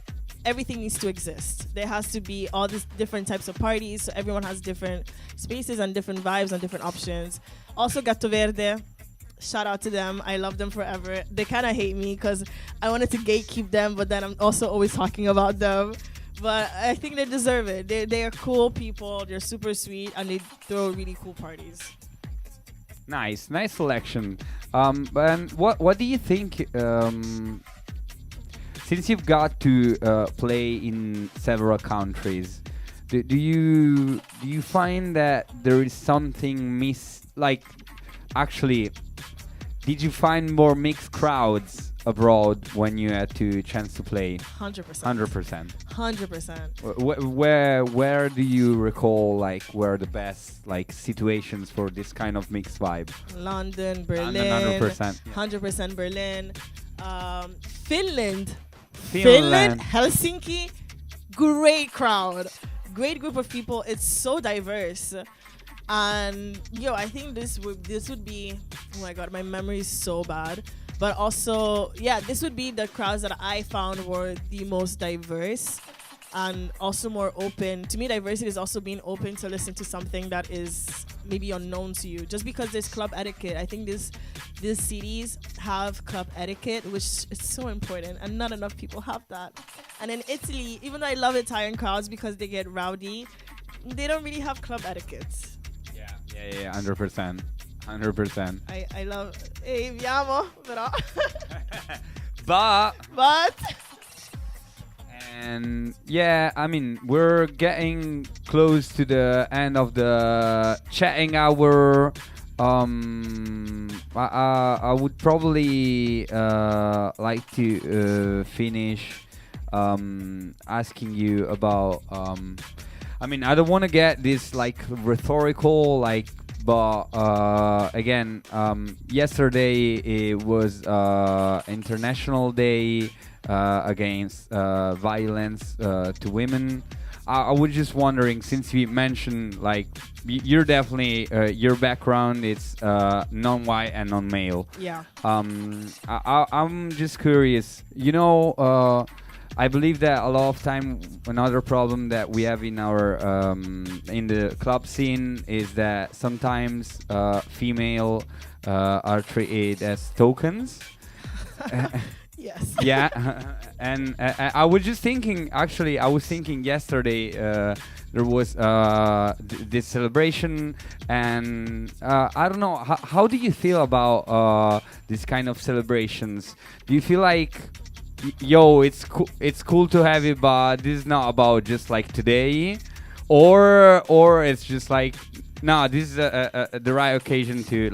needs to exist. There has to be all these different types of parties, so everyone has different spaces and different vibes and different options. Also, Gatto Verde. Shout out to them. I love them forever. They kind of hate me because I wanted to gatekeep them, but then I'm also always talking about them. But I think they deserve it. They are cool people. They're super sweet, and they throw really cool parties. Nice selection. And what do you think? Since you've got to play in several countries, do you find that there is something like actually? Did you find more mixed crowds abroad when you had to chance to play? 100%. 100%. Where do you recall like were the best like situations for this kind of mixed vibe? London, Berlin. 100%. 100% Berlin. Finland. Finland, Helsinki, great crowd, great group of people. It's so diverse, and I think this would be. Oh my god, my memory is so bad. But also, this would be the crowds that I found were the most diverse and also more open. To me, diversity is also being open to listen to something that is maybe unknown to you. Just because there's club etiquette, I think these cities have club etiquette, which is so important, and not enough people have that. And in Italy, even though I love Italian crowds because they get rowdy, they don't really have club etiquette. Yeah, 100%. 100%. I love. Hey, vi amo, però. But. And I mean, we're getting close to the end of the chatting hour. I would probably like to finish asking you about. I mean, I don't want to get this like rhetorical, but again, yesterday it was International Day against violence to women. I was just wondering, since you mentioned you're definitely your background is non-white and non-male. Yeah. I'm just curious. I believe that a lot of time another problem that we have in our in the club scene is that sometimes female are treated as tokens. Yes. Yeah, and I was just thinking. Actually, I was thinking yesterday there was this celebration, and I don't know. How do you feel about this kind of celebrations? Do you feel like, it's cool to have it, but this is not about just like today, or it's just like, no, this is the right occasion to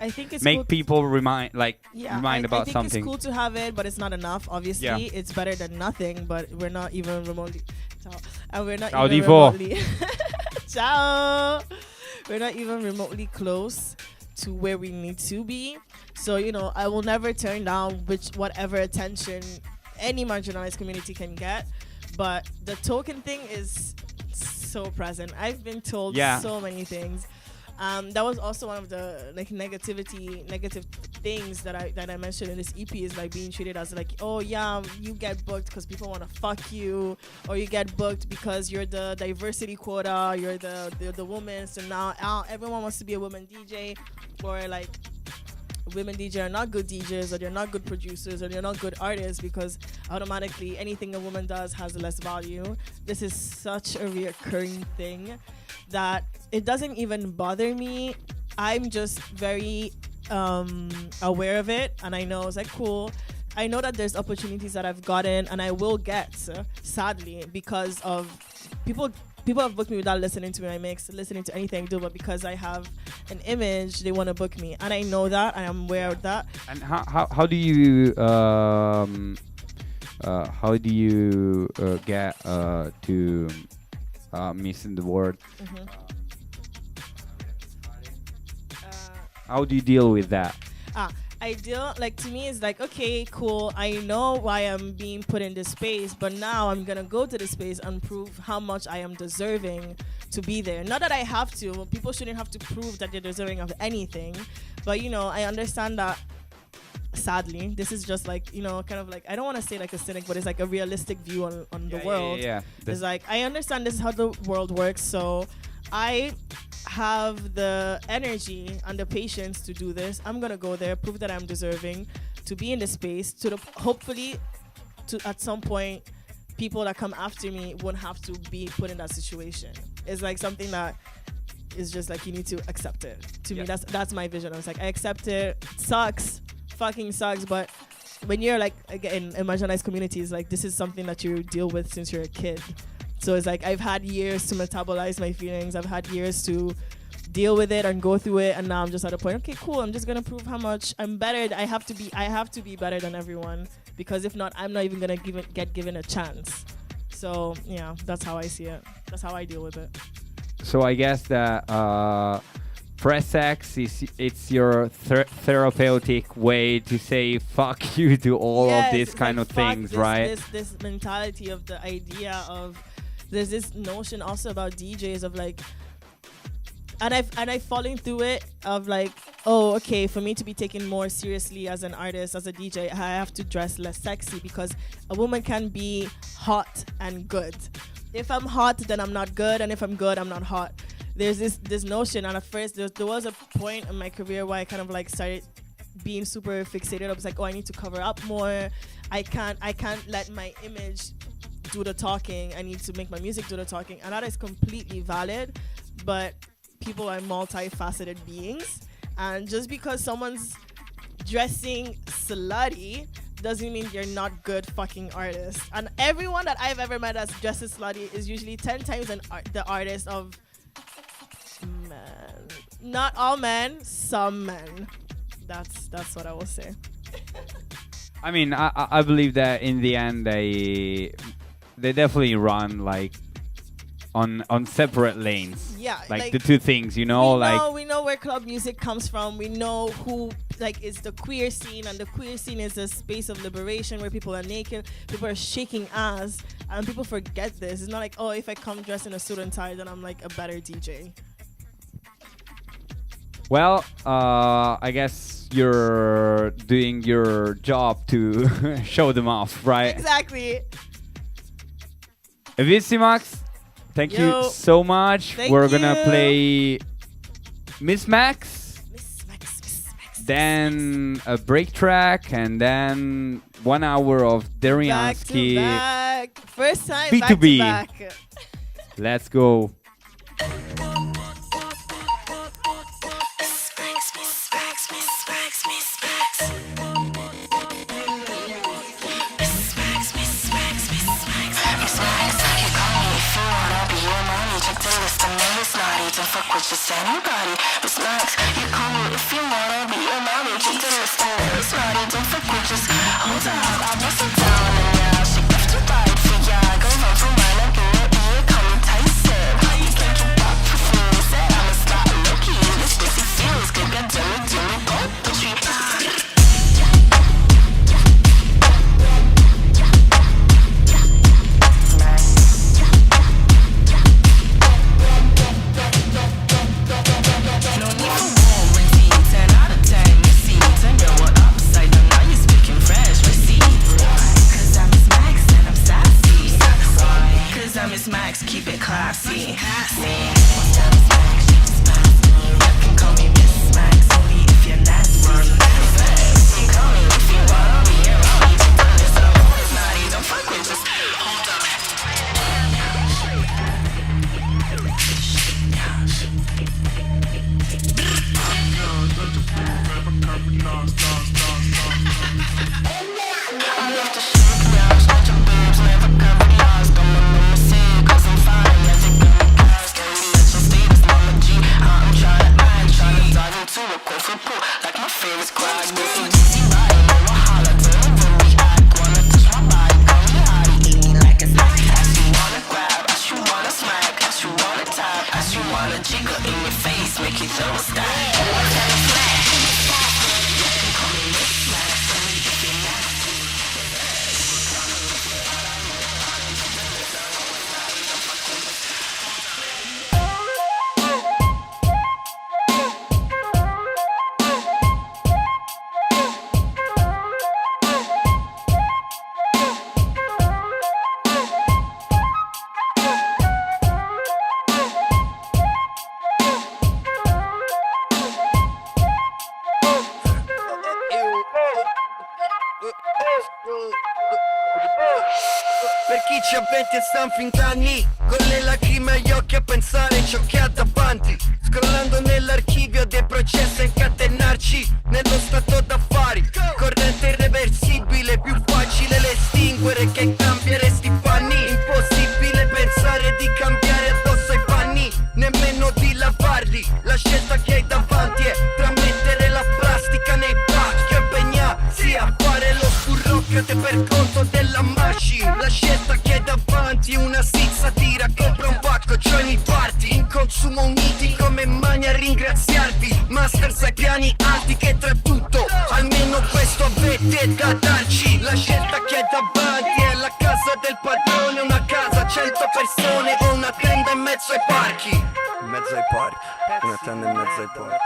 I think it's make cool people remind about I think something. it's cool to have it, but it's not enough. Obviously, it's better than nothing. But we're not even remotely. And we're not even remotely. Ciao. We're not even remotely close to where we need to be. So I will never turn down whatever attention any marginalized community can get. But the token thing is so present. I've been told so many things. That was also one of the negative things that I mentioned in this EP is being treated as you get booked because people want to fuck you, or you get booked because you're the diversity quota, you're the woman, so now everyone wants to be a woman DJ, or women DJ are not good DJs, or they're not good producers, or they're not good artists because automatically anything a woman does has less value. This is such a reoccurring thing that it doesn't even bother me. I'm just very aware of it, and I know it's cool. I know that there's opportunities that I've gotten and I will get, sadly, because of people have booked me without listening to my mix, listening to anything I do, but because I have an image, they want to book me, and I know that, I am aware of that. And how do you get to missing the word? Mm-hmm. How do you deal with that? I deal, to me, it's okay, cool. I know why I'm being put in this space, but now I'm going to go to this space and prove how much I am deserving to be there. Not that I have to. People shouldn't have to prove that they're deserving of anything. But, I understand that, sadly, this is just I don't want to say a cynic, but it's a realistic view on the world. Yeah. It's I understand this is how the world works, so I have the energy and the patience to do this. I'm gonna go there, prove that I'm deserving to be in the space, hopefully at some point people that come after me won't have to be put in that situation. It's something that is just you need to accept it. To me, that's my vision. I was I accept it. Sucks, fucking sucks, but when you're again in marginalized communities, this is something that you deal with since you're a kid. So it's I've had years to metabolize my feelings. I've had years to deal with it and go through it, and now I'm just at a point. Okay, cool. I'm just gonna prove how much I'm better. I have to be better than everyone, because if not, I'm not even gonna get given a chance. So that's how I see it. That's how I deal with it. So I guess that press X is it's your therapeutic way to say fuck you to all of these kind of things, right? This mentality of the idea of there's this notion also about DJs of like, and I've fallen through it of like, oh, okay, for me to be taken more seriously as an artist, as a DJ, I have to dress less sexy because a woman can be hot and good. If I'm hot, then I'm not good, and if I'm good, I'm not hot. There's this notion, and at first there was a point in my career where I kind of like started being super fixated. I was like, oh, I need to cover up more. I can't let my image do the talking. I need to make my music do the talking, and that is completely valid. But people are multifaceted beings, and just because someone's dressing slutty doesn't mean you're not good fucking artist. And everyone that I've ever met that's dressed slutty is usually 10 times the artist of men. Not all men, some men. That's what I will say. I mean, I believe that in the end they definitely run like on separate lanes. Yeah, like the two things, you know, we know where club music comes from. We know who like is the queer scene, and the queer scene is a space of liberation where people are naked, people are shaking ass, and people forget this. It's not like, oh, if I come dressed in a suit and tie, then I'm like a better DJ. Well, I guess you're doing your job to show them off, right? Exactly. Evissimax, thank you so much. We're gonna play Miss Max, then a break track, and then 1 hour of Deriansky. Back to back. First time B2B. back to back. Let's go. Don't fuck with just anybody. Miss Max, you call me if you wanna be your mommy. Keep the list and it's naughty. Don't fuck with just hold up. I bust it down and now she left to bite for ya. Go home for mine and get it. You call me Tyson. You can't keep up with me. Said I'm a star looky. This pussy feels good. God damn it, do me both the tree. Max, keep it classy. Per chi c'ha 20 e sta in fint'anni, con le lacrime agli occhi a pensare ciò che ha davanti, scrollando nell'archivio dei processi a incatennarci nello stato d'affari, corrente irreversibile, più facile l'estinguere che cambiare sti panni, impossibile pensare di cambiare addosso ai panni, nemmeno di lavarli, la scelta che hai davanti è tra mettere la plastica nei pacchi o impegnarsi a fare lo scurroccate per conto della machine, la scelta che hai davanti è una sizza tira, compra un pacco, join i party, in consumo uniti come mani a ringraziarvi. Masters ai piani alti che tra tutto almeno questo avete da darci. La scelta che è davanti è la casa del padrone, una casa, 100 persone o una tenda in mezzo ai parchi. In mezzo ai parchi, una tenda in mezzo ai parchi.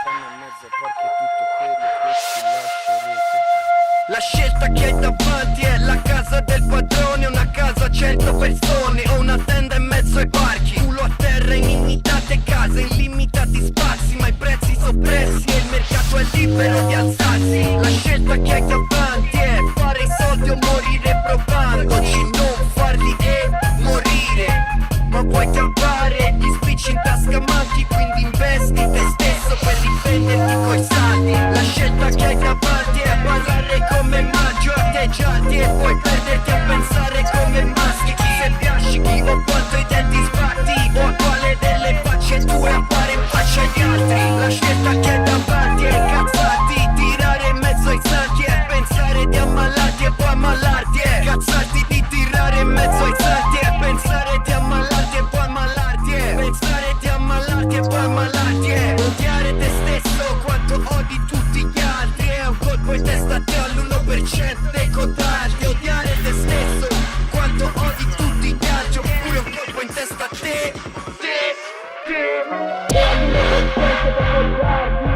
La scelta che hai davanti è la casa del padrone, una casa, 100 persone o una tenda in mezzo ai parchi. Culo a terra, illimitate case, illimitati spazi, ma i prezzi soppressi e il mercato è libero di alzarsi. La scelta che hai davanti è fare i soldi o morire provandoci, non farli e morire. Ma vuoi campare gli spicci in tasca manchi, quindi investi te stesso per riprenderti coi saldi. La scelta che hai davanti è parlare come maggio, atteggiarti e poi perderti a pensare come maschi. Chi se piascichi o quanto i denti sbatti, o a quale delle facce tue appare in faccia agli altri. La scelta che hai davanti è cazzarti, tirare in mezzo ai santi e pensare di ammalarti e poi ammalarti. Cazzarti di tirare in mezzo ai santi e pensare di ammalarti e poi ammalarti. Pensare di ammalarti e poi ammalarti. Odiare te stesso quanto odi tutti gli altri. È un colpo in testa a te all'1% dei contanti. Odiare te stesso quanto odi tutti gli altri. Oppure un colpo in testa a te. E all'1% dei contanti.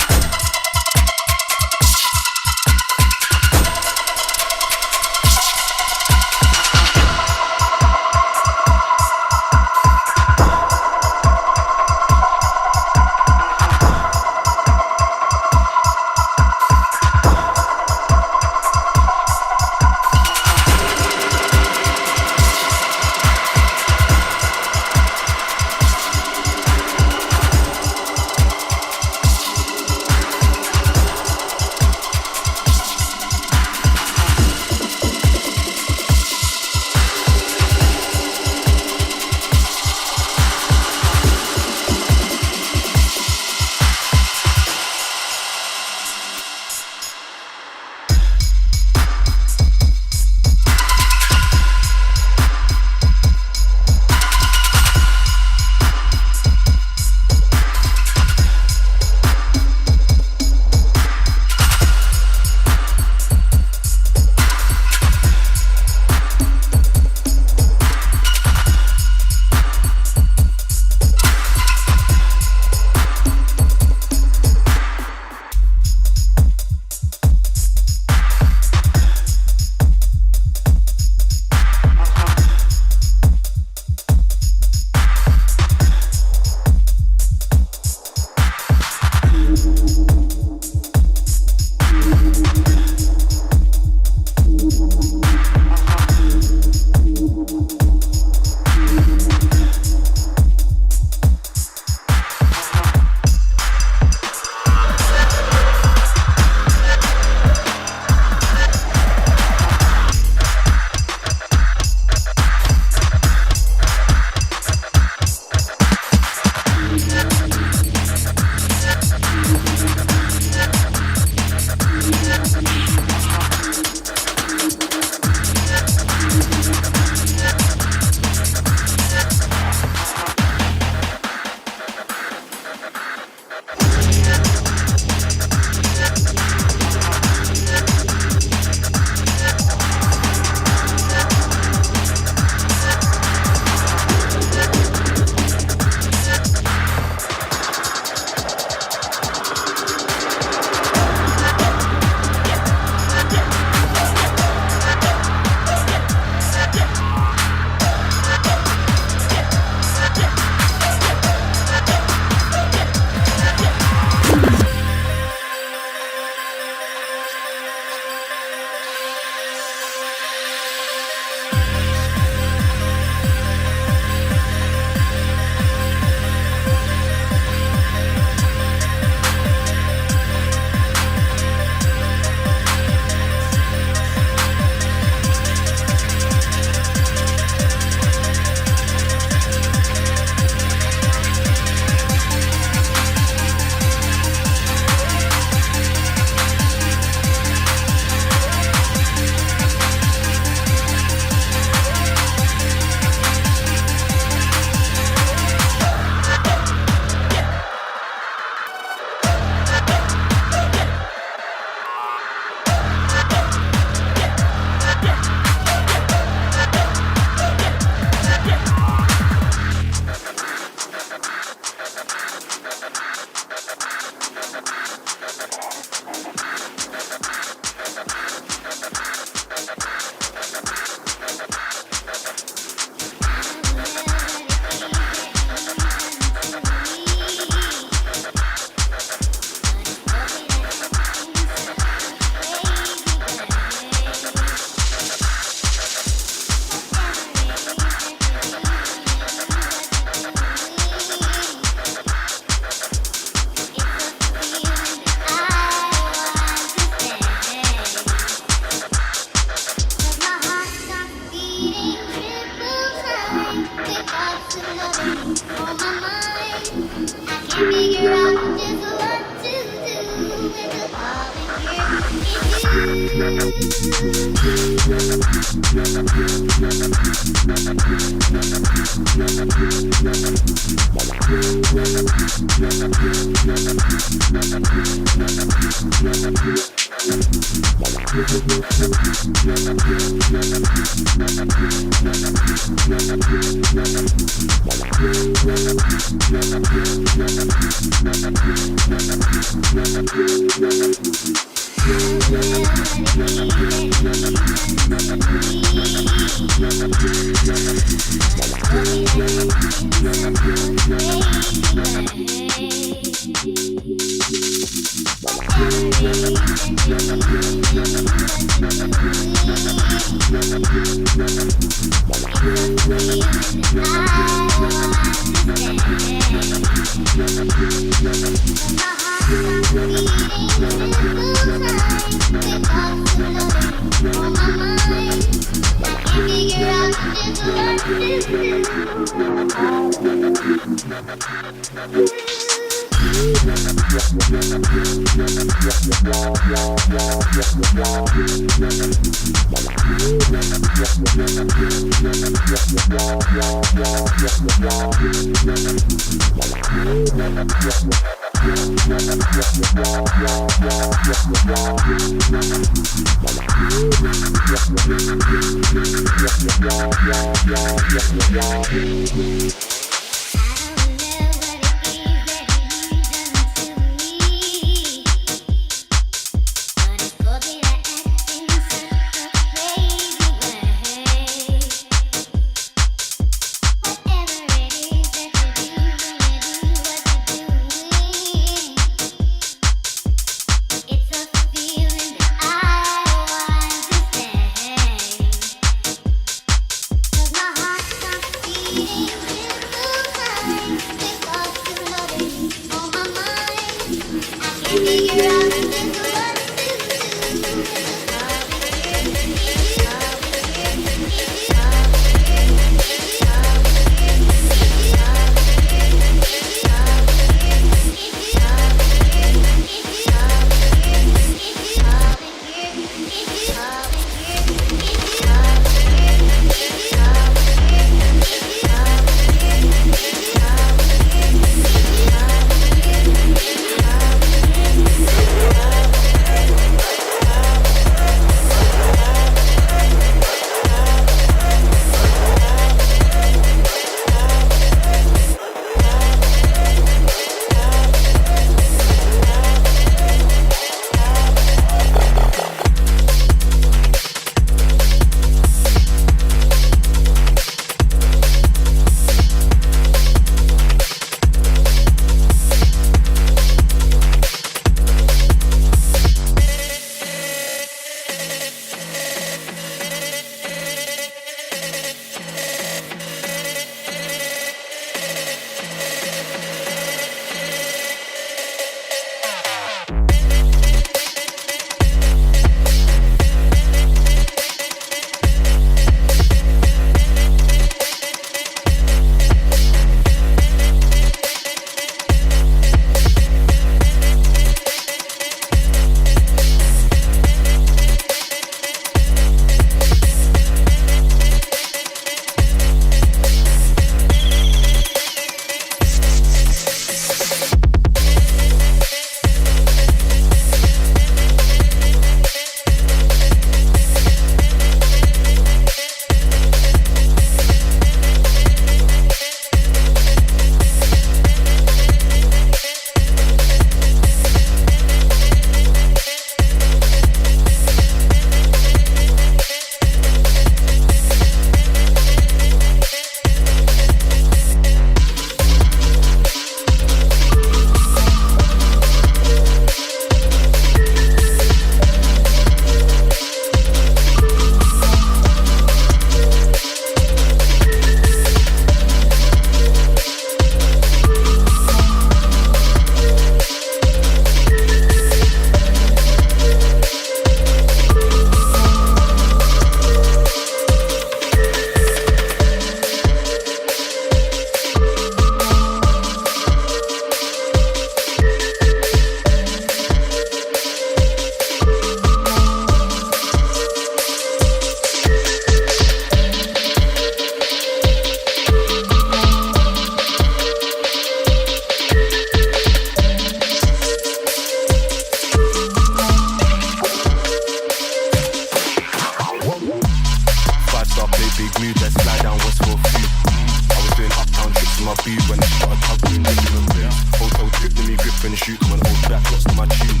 in my booth when I shot a tug doing different bits. Hotel trip to me, grip and shoot, come and hold back, lost to my tune.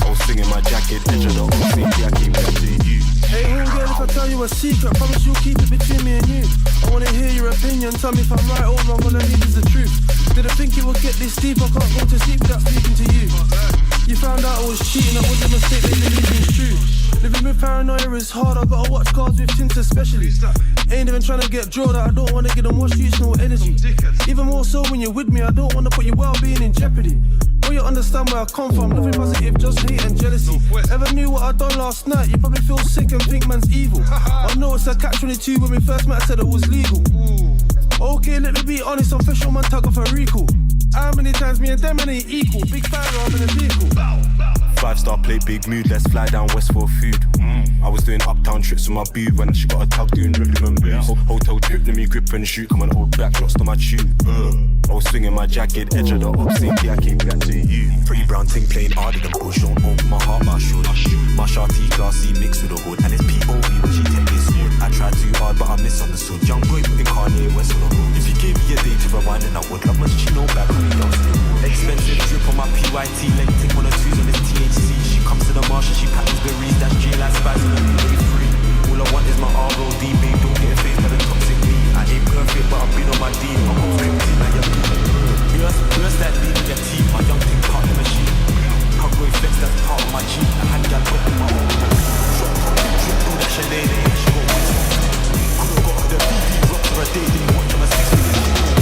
I was singing my jacket, edge of the oxy, I came back to you. Hey, homegirl, if I tell you a secret, promise you'll keep it between me and you. I wanna hear your opinion, tell me if I'm right or wrong, all I need is the truth. Didn't think it would get this deep, I can't go to sleep without speaking to you. You found out I was cheating, that was a mistake, lately it's true. Living with paranoia is hard, I gotta watch cars with tints especially. Ain't even trying to get drilled out, I don't wanna get on what streets, no energy. Even more so when you're with me, I don't wanna put your well-being in jeopardy. Well, you understand where I come from, nothing positive, just hate and jealousy. Ever knew what I done last night, you probably feel sick and think man's evil. I know it's a catch-22, when we first met I said it was legal. Okay, let me be honest, I'm fresh on my tug of a recall. How many times me and them and ain't equal? Big fire, I'm in a vehicle. 5-star plate, big mood, let's fly down west for food. I was doing uptown trips with my boo when she got a tug doing rhythm and blues. Hotel trip to me, grip and shoot, come and hold back, lost on my tune. I was swinging my jacket, edge of the oxy, I came back to you. Pretty brown ting playing harder than bush, don't open my heart, but I should. My shawty classy mixed with the hood, and it's POV when she take this wood. I tried too hard, but I misunderstood. Young boy putting Kanye West on the road. If you gave me a day to rewind, then I would. Love much she know back on the young. Expensive drip on my PYT, leg tick on the twos on this THC. She comes to the marshal, she patterns berries, that's J like spice on the really free. All I want is my R.O.D. babe, don't get faced by the toxic me. I ain't perfect, but I've been on my D. I'm on 15 like your burst that lead with your teeth, my young thing part of the machine. How go flex, that's part of my G. I had gal up in my own. Drip through that Sinead, she got one. Could've got her the BB rock for a day, didn't watch on a 6 minute.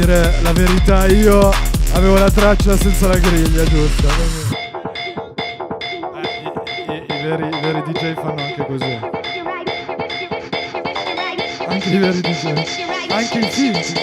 dire la verità, io avevo la traccia senza la griglia, giusto? I veri DJ fanno anche così. Anche i veri DJ. Anche i finti.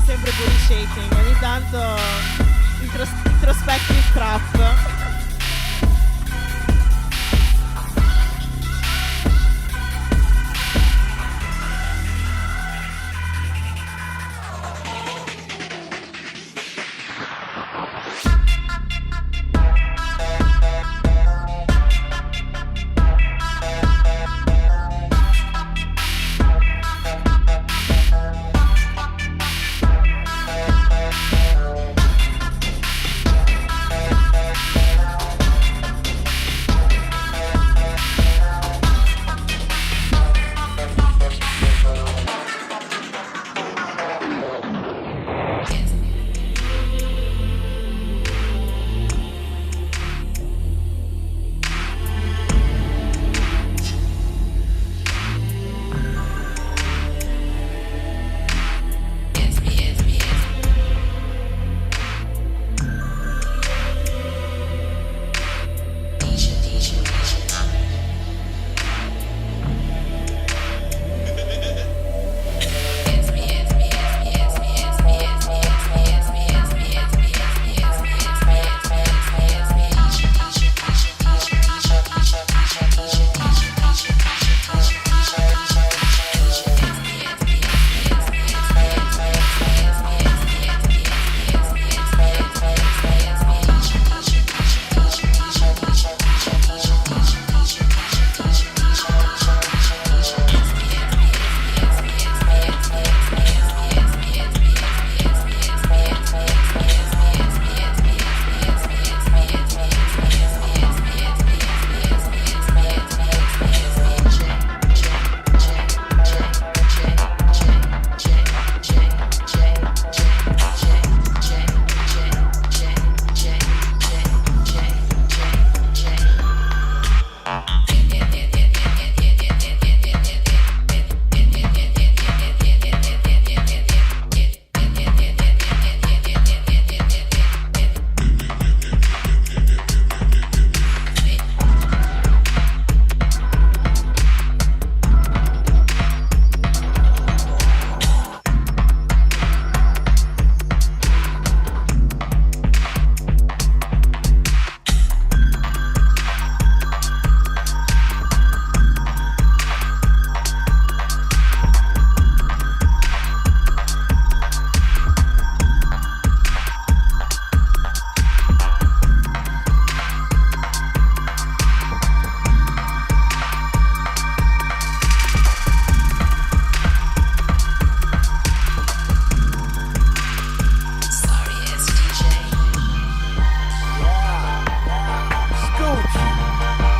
sempre booty shaking, ogni tanto introspective crap.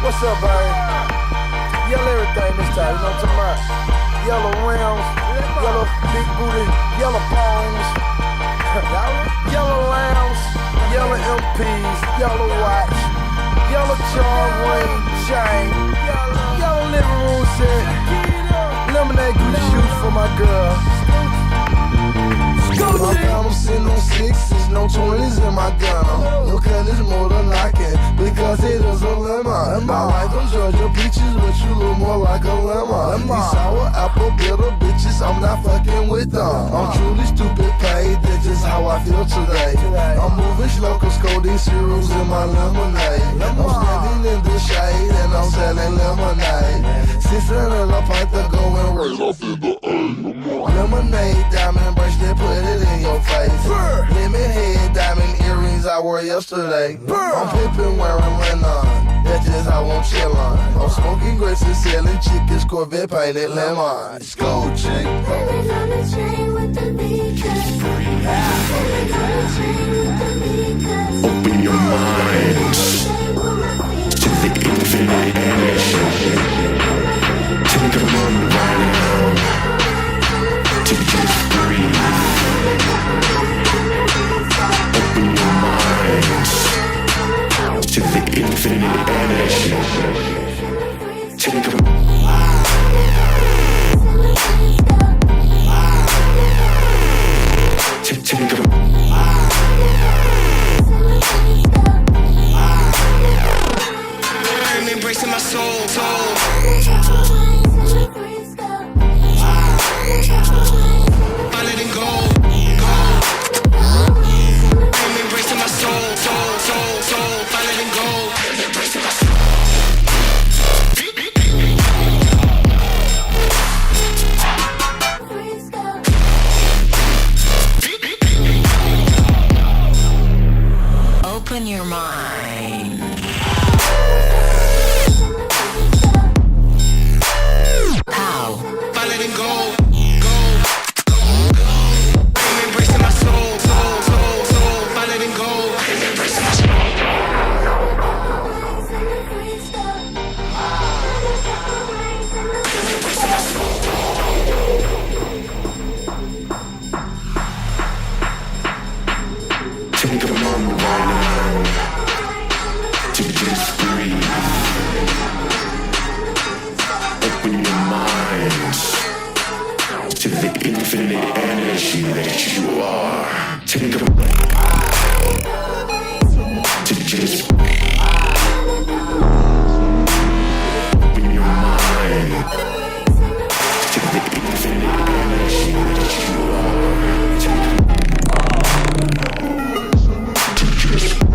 What's up, baby? Yellow everything this time, you know what I'm talking about? Yellow rims, yellow big booty, yellow bones, yellow lambs, yellow MPs, yellow watch, yellow charm ring, chain, yellow living room set, lemonade good shoes for my girl. I'm sitting on sixes, no 20s in my gun. Look at this motor knocking, because it is a lemon. I like them Georgia peaches, but you look more like a lemon. These sour apple bitter bitches, I'm not fucking with them. I'm truly stupid paid, that's just how I feel today. I'm moving slow, cause codeine cereals in my lemonade. I'm standing in the shade, and I'm selling lemonade. 600 a pint to go and raise off in the lemonade, diamond bracelet, put it in your face. Lemon head, diamond earrings I wore yesterday. I'm pimpin' wearing linen, that's just how I'm chillin'. I'm smoking grapes and selling chickens, Corvette painted lemon. School chick. Living on the train with the beacons. Open your minds to the infinite energy. Take a moment right now to just breathe. Open your minds to the infinite energy. Take a infinite energy that you are. Take a to just open your mind to the infinite energy that you are. Take to just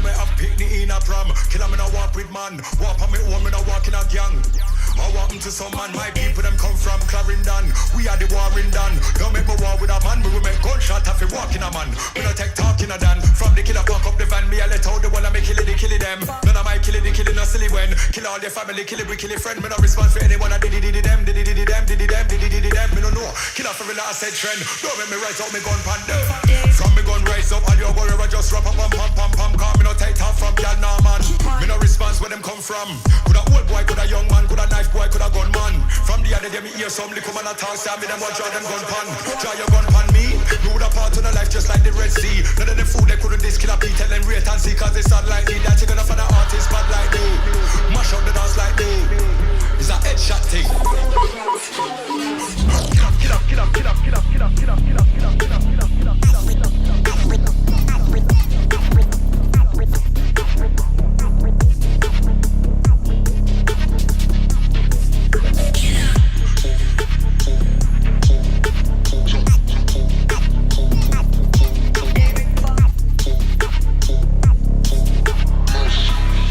when I have picnic in a prom. Kill 'em in a walk with man. Walk on me own, me no walk in a gang. I walk into some man, my people them come from Clarendon. We are the warring done. Don't make me war with a man, we will make gunshot if we walk in a man. We no take talking a dan. From the killer fuck up the van, me I let out the one I make kill it, they kill it them. None of my killing, they killing no silly when. Kill all their family, kill it, we kill it friend. Me no response for anyone, I did them, did them, me no know. Kill off every last said trend. Don't make me rise up, me gun pan them. From me gun rise up, all your warrior I just rap up, pam, calm. Me no take talk from y'all, nah man. Me no response where them come from. Could a old boy, could a young man, could a knife boy, could a gun man. From the other day me hear some lick man a talk, say me them watch draw them gun pan. Draw your gun pan me. You would have part of the life just like the Red Sea. None of them food they couldn't diss, kill a beat, tell them rate and see, cause they sound like me. That you gonna find an artist bad like me. Mash up the dance like me. It's a headshot thing. Get up, get up, get up, get up, get up, get up, get up, get up, get up, get up, get up, get up, get up, get up.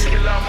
Killer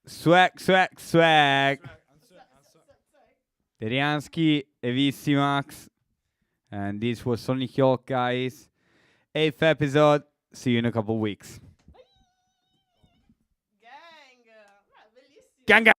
Swag, swag, swag. Deriansky, Evissimax. And this was Sonic Yolk, guys. 8th episode. See you in a couple weeks. Gang. Bellissimo. Gang, gang.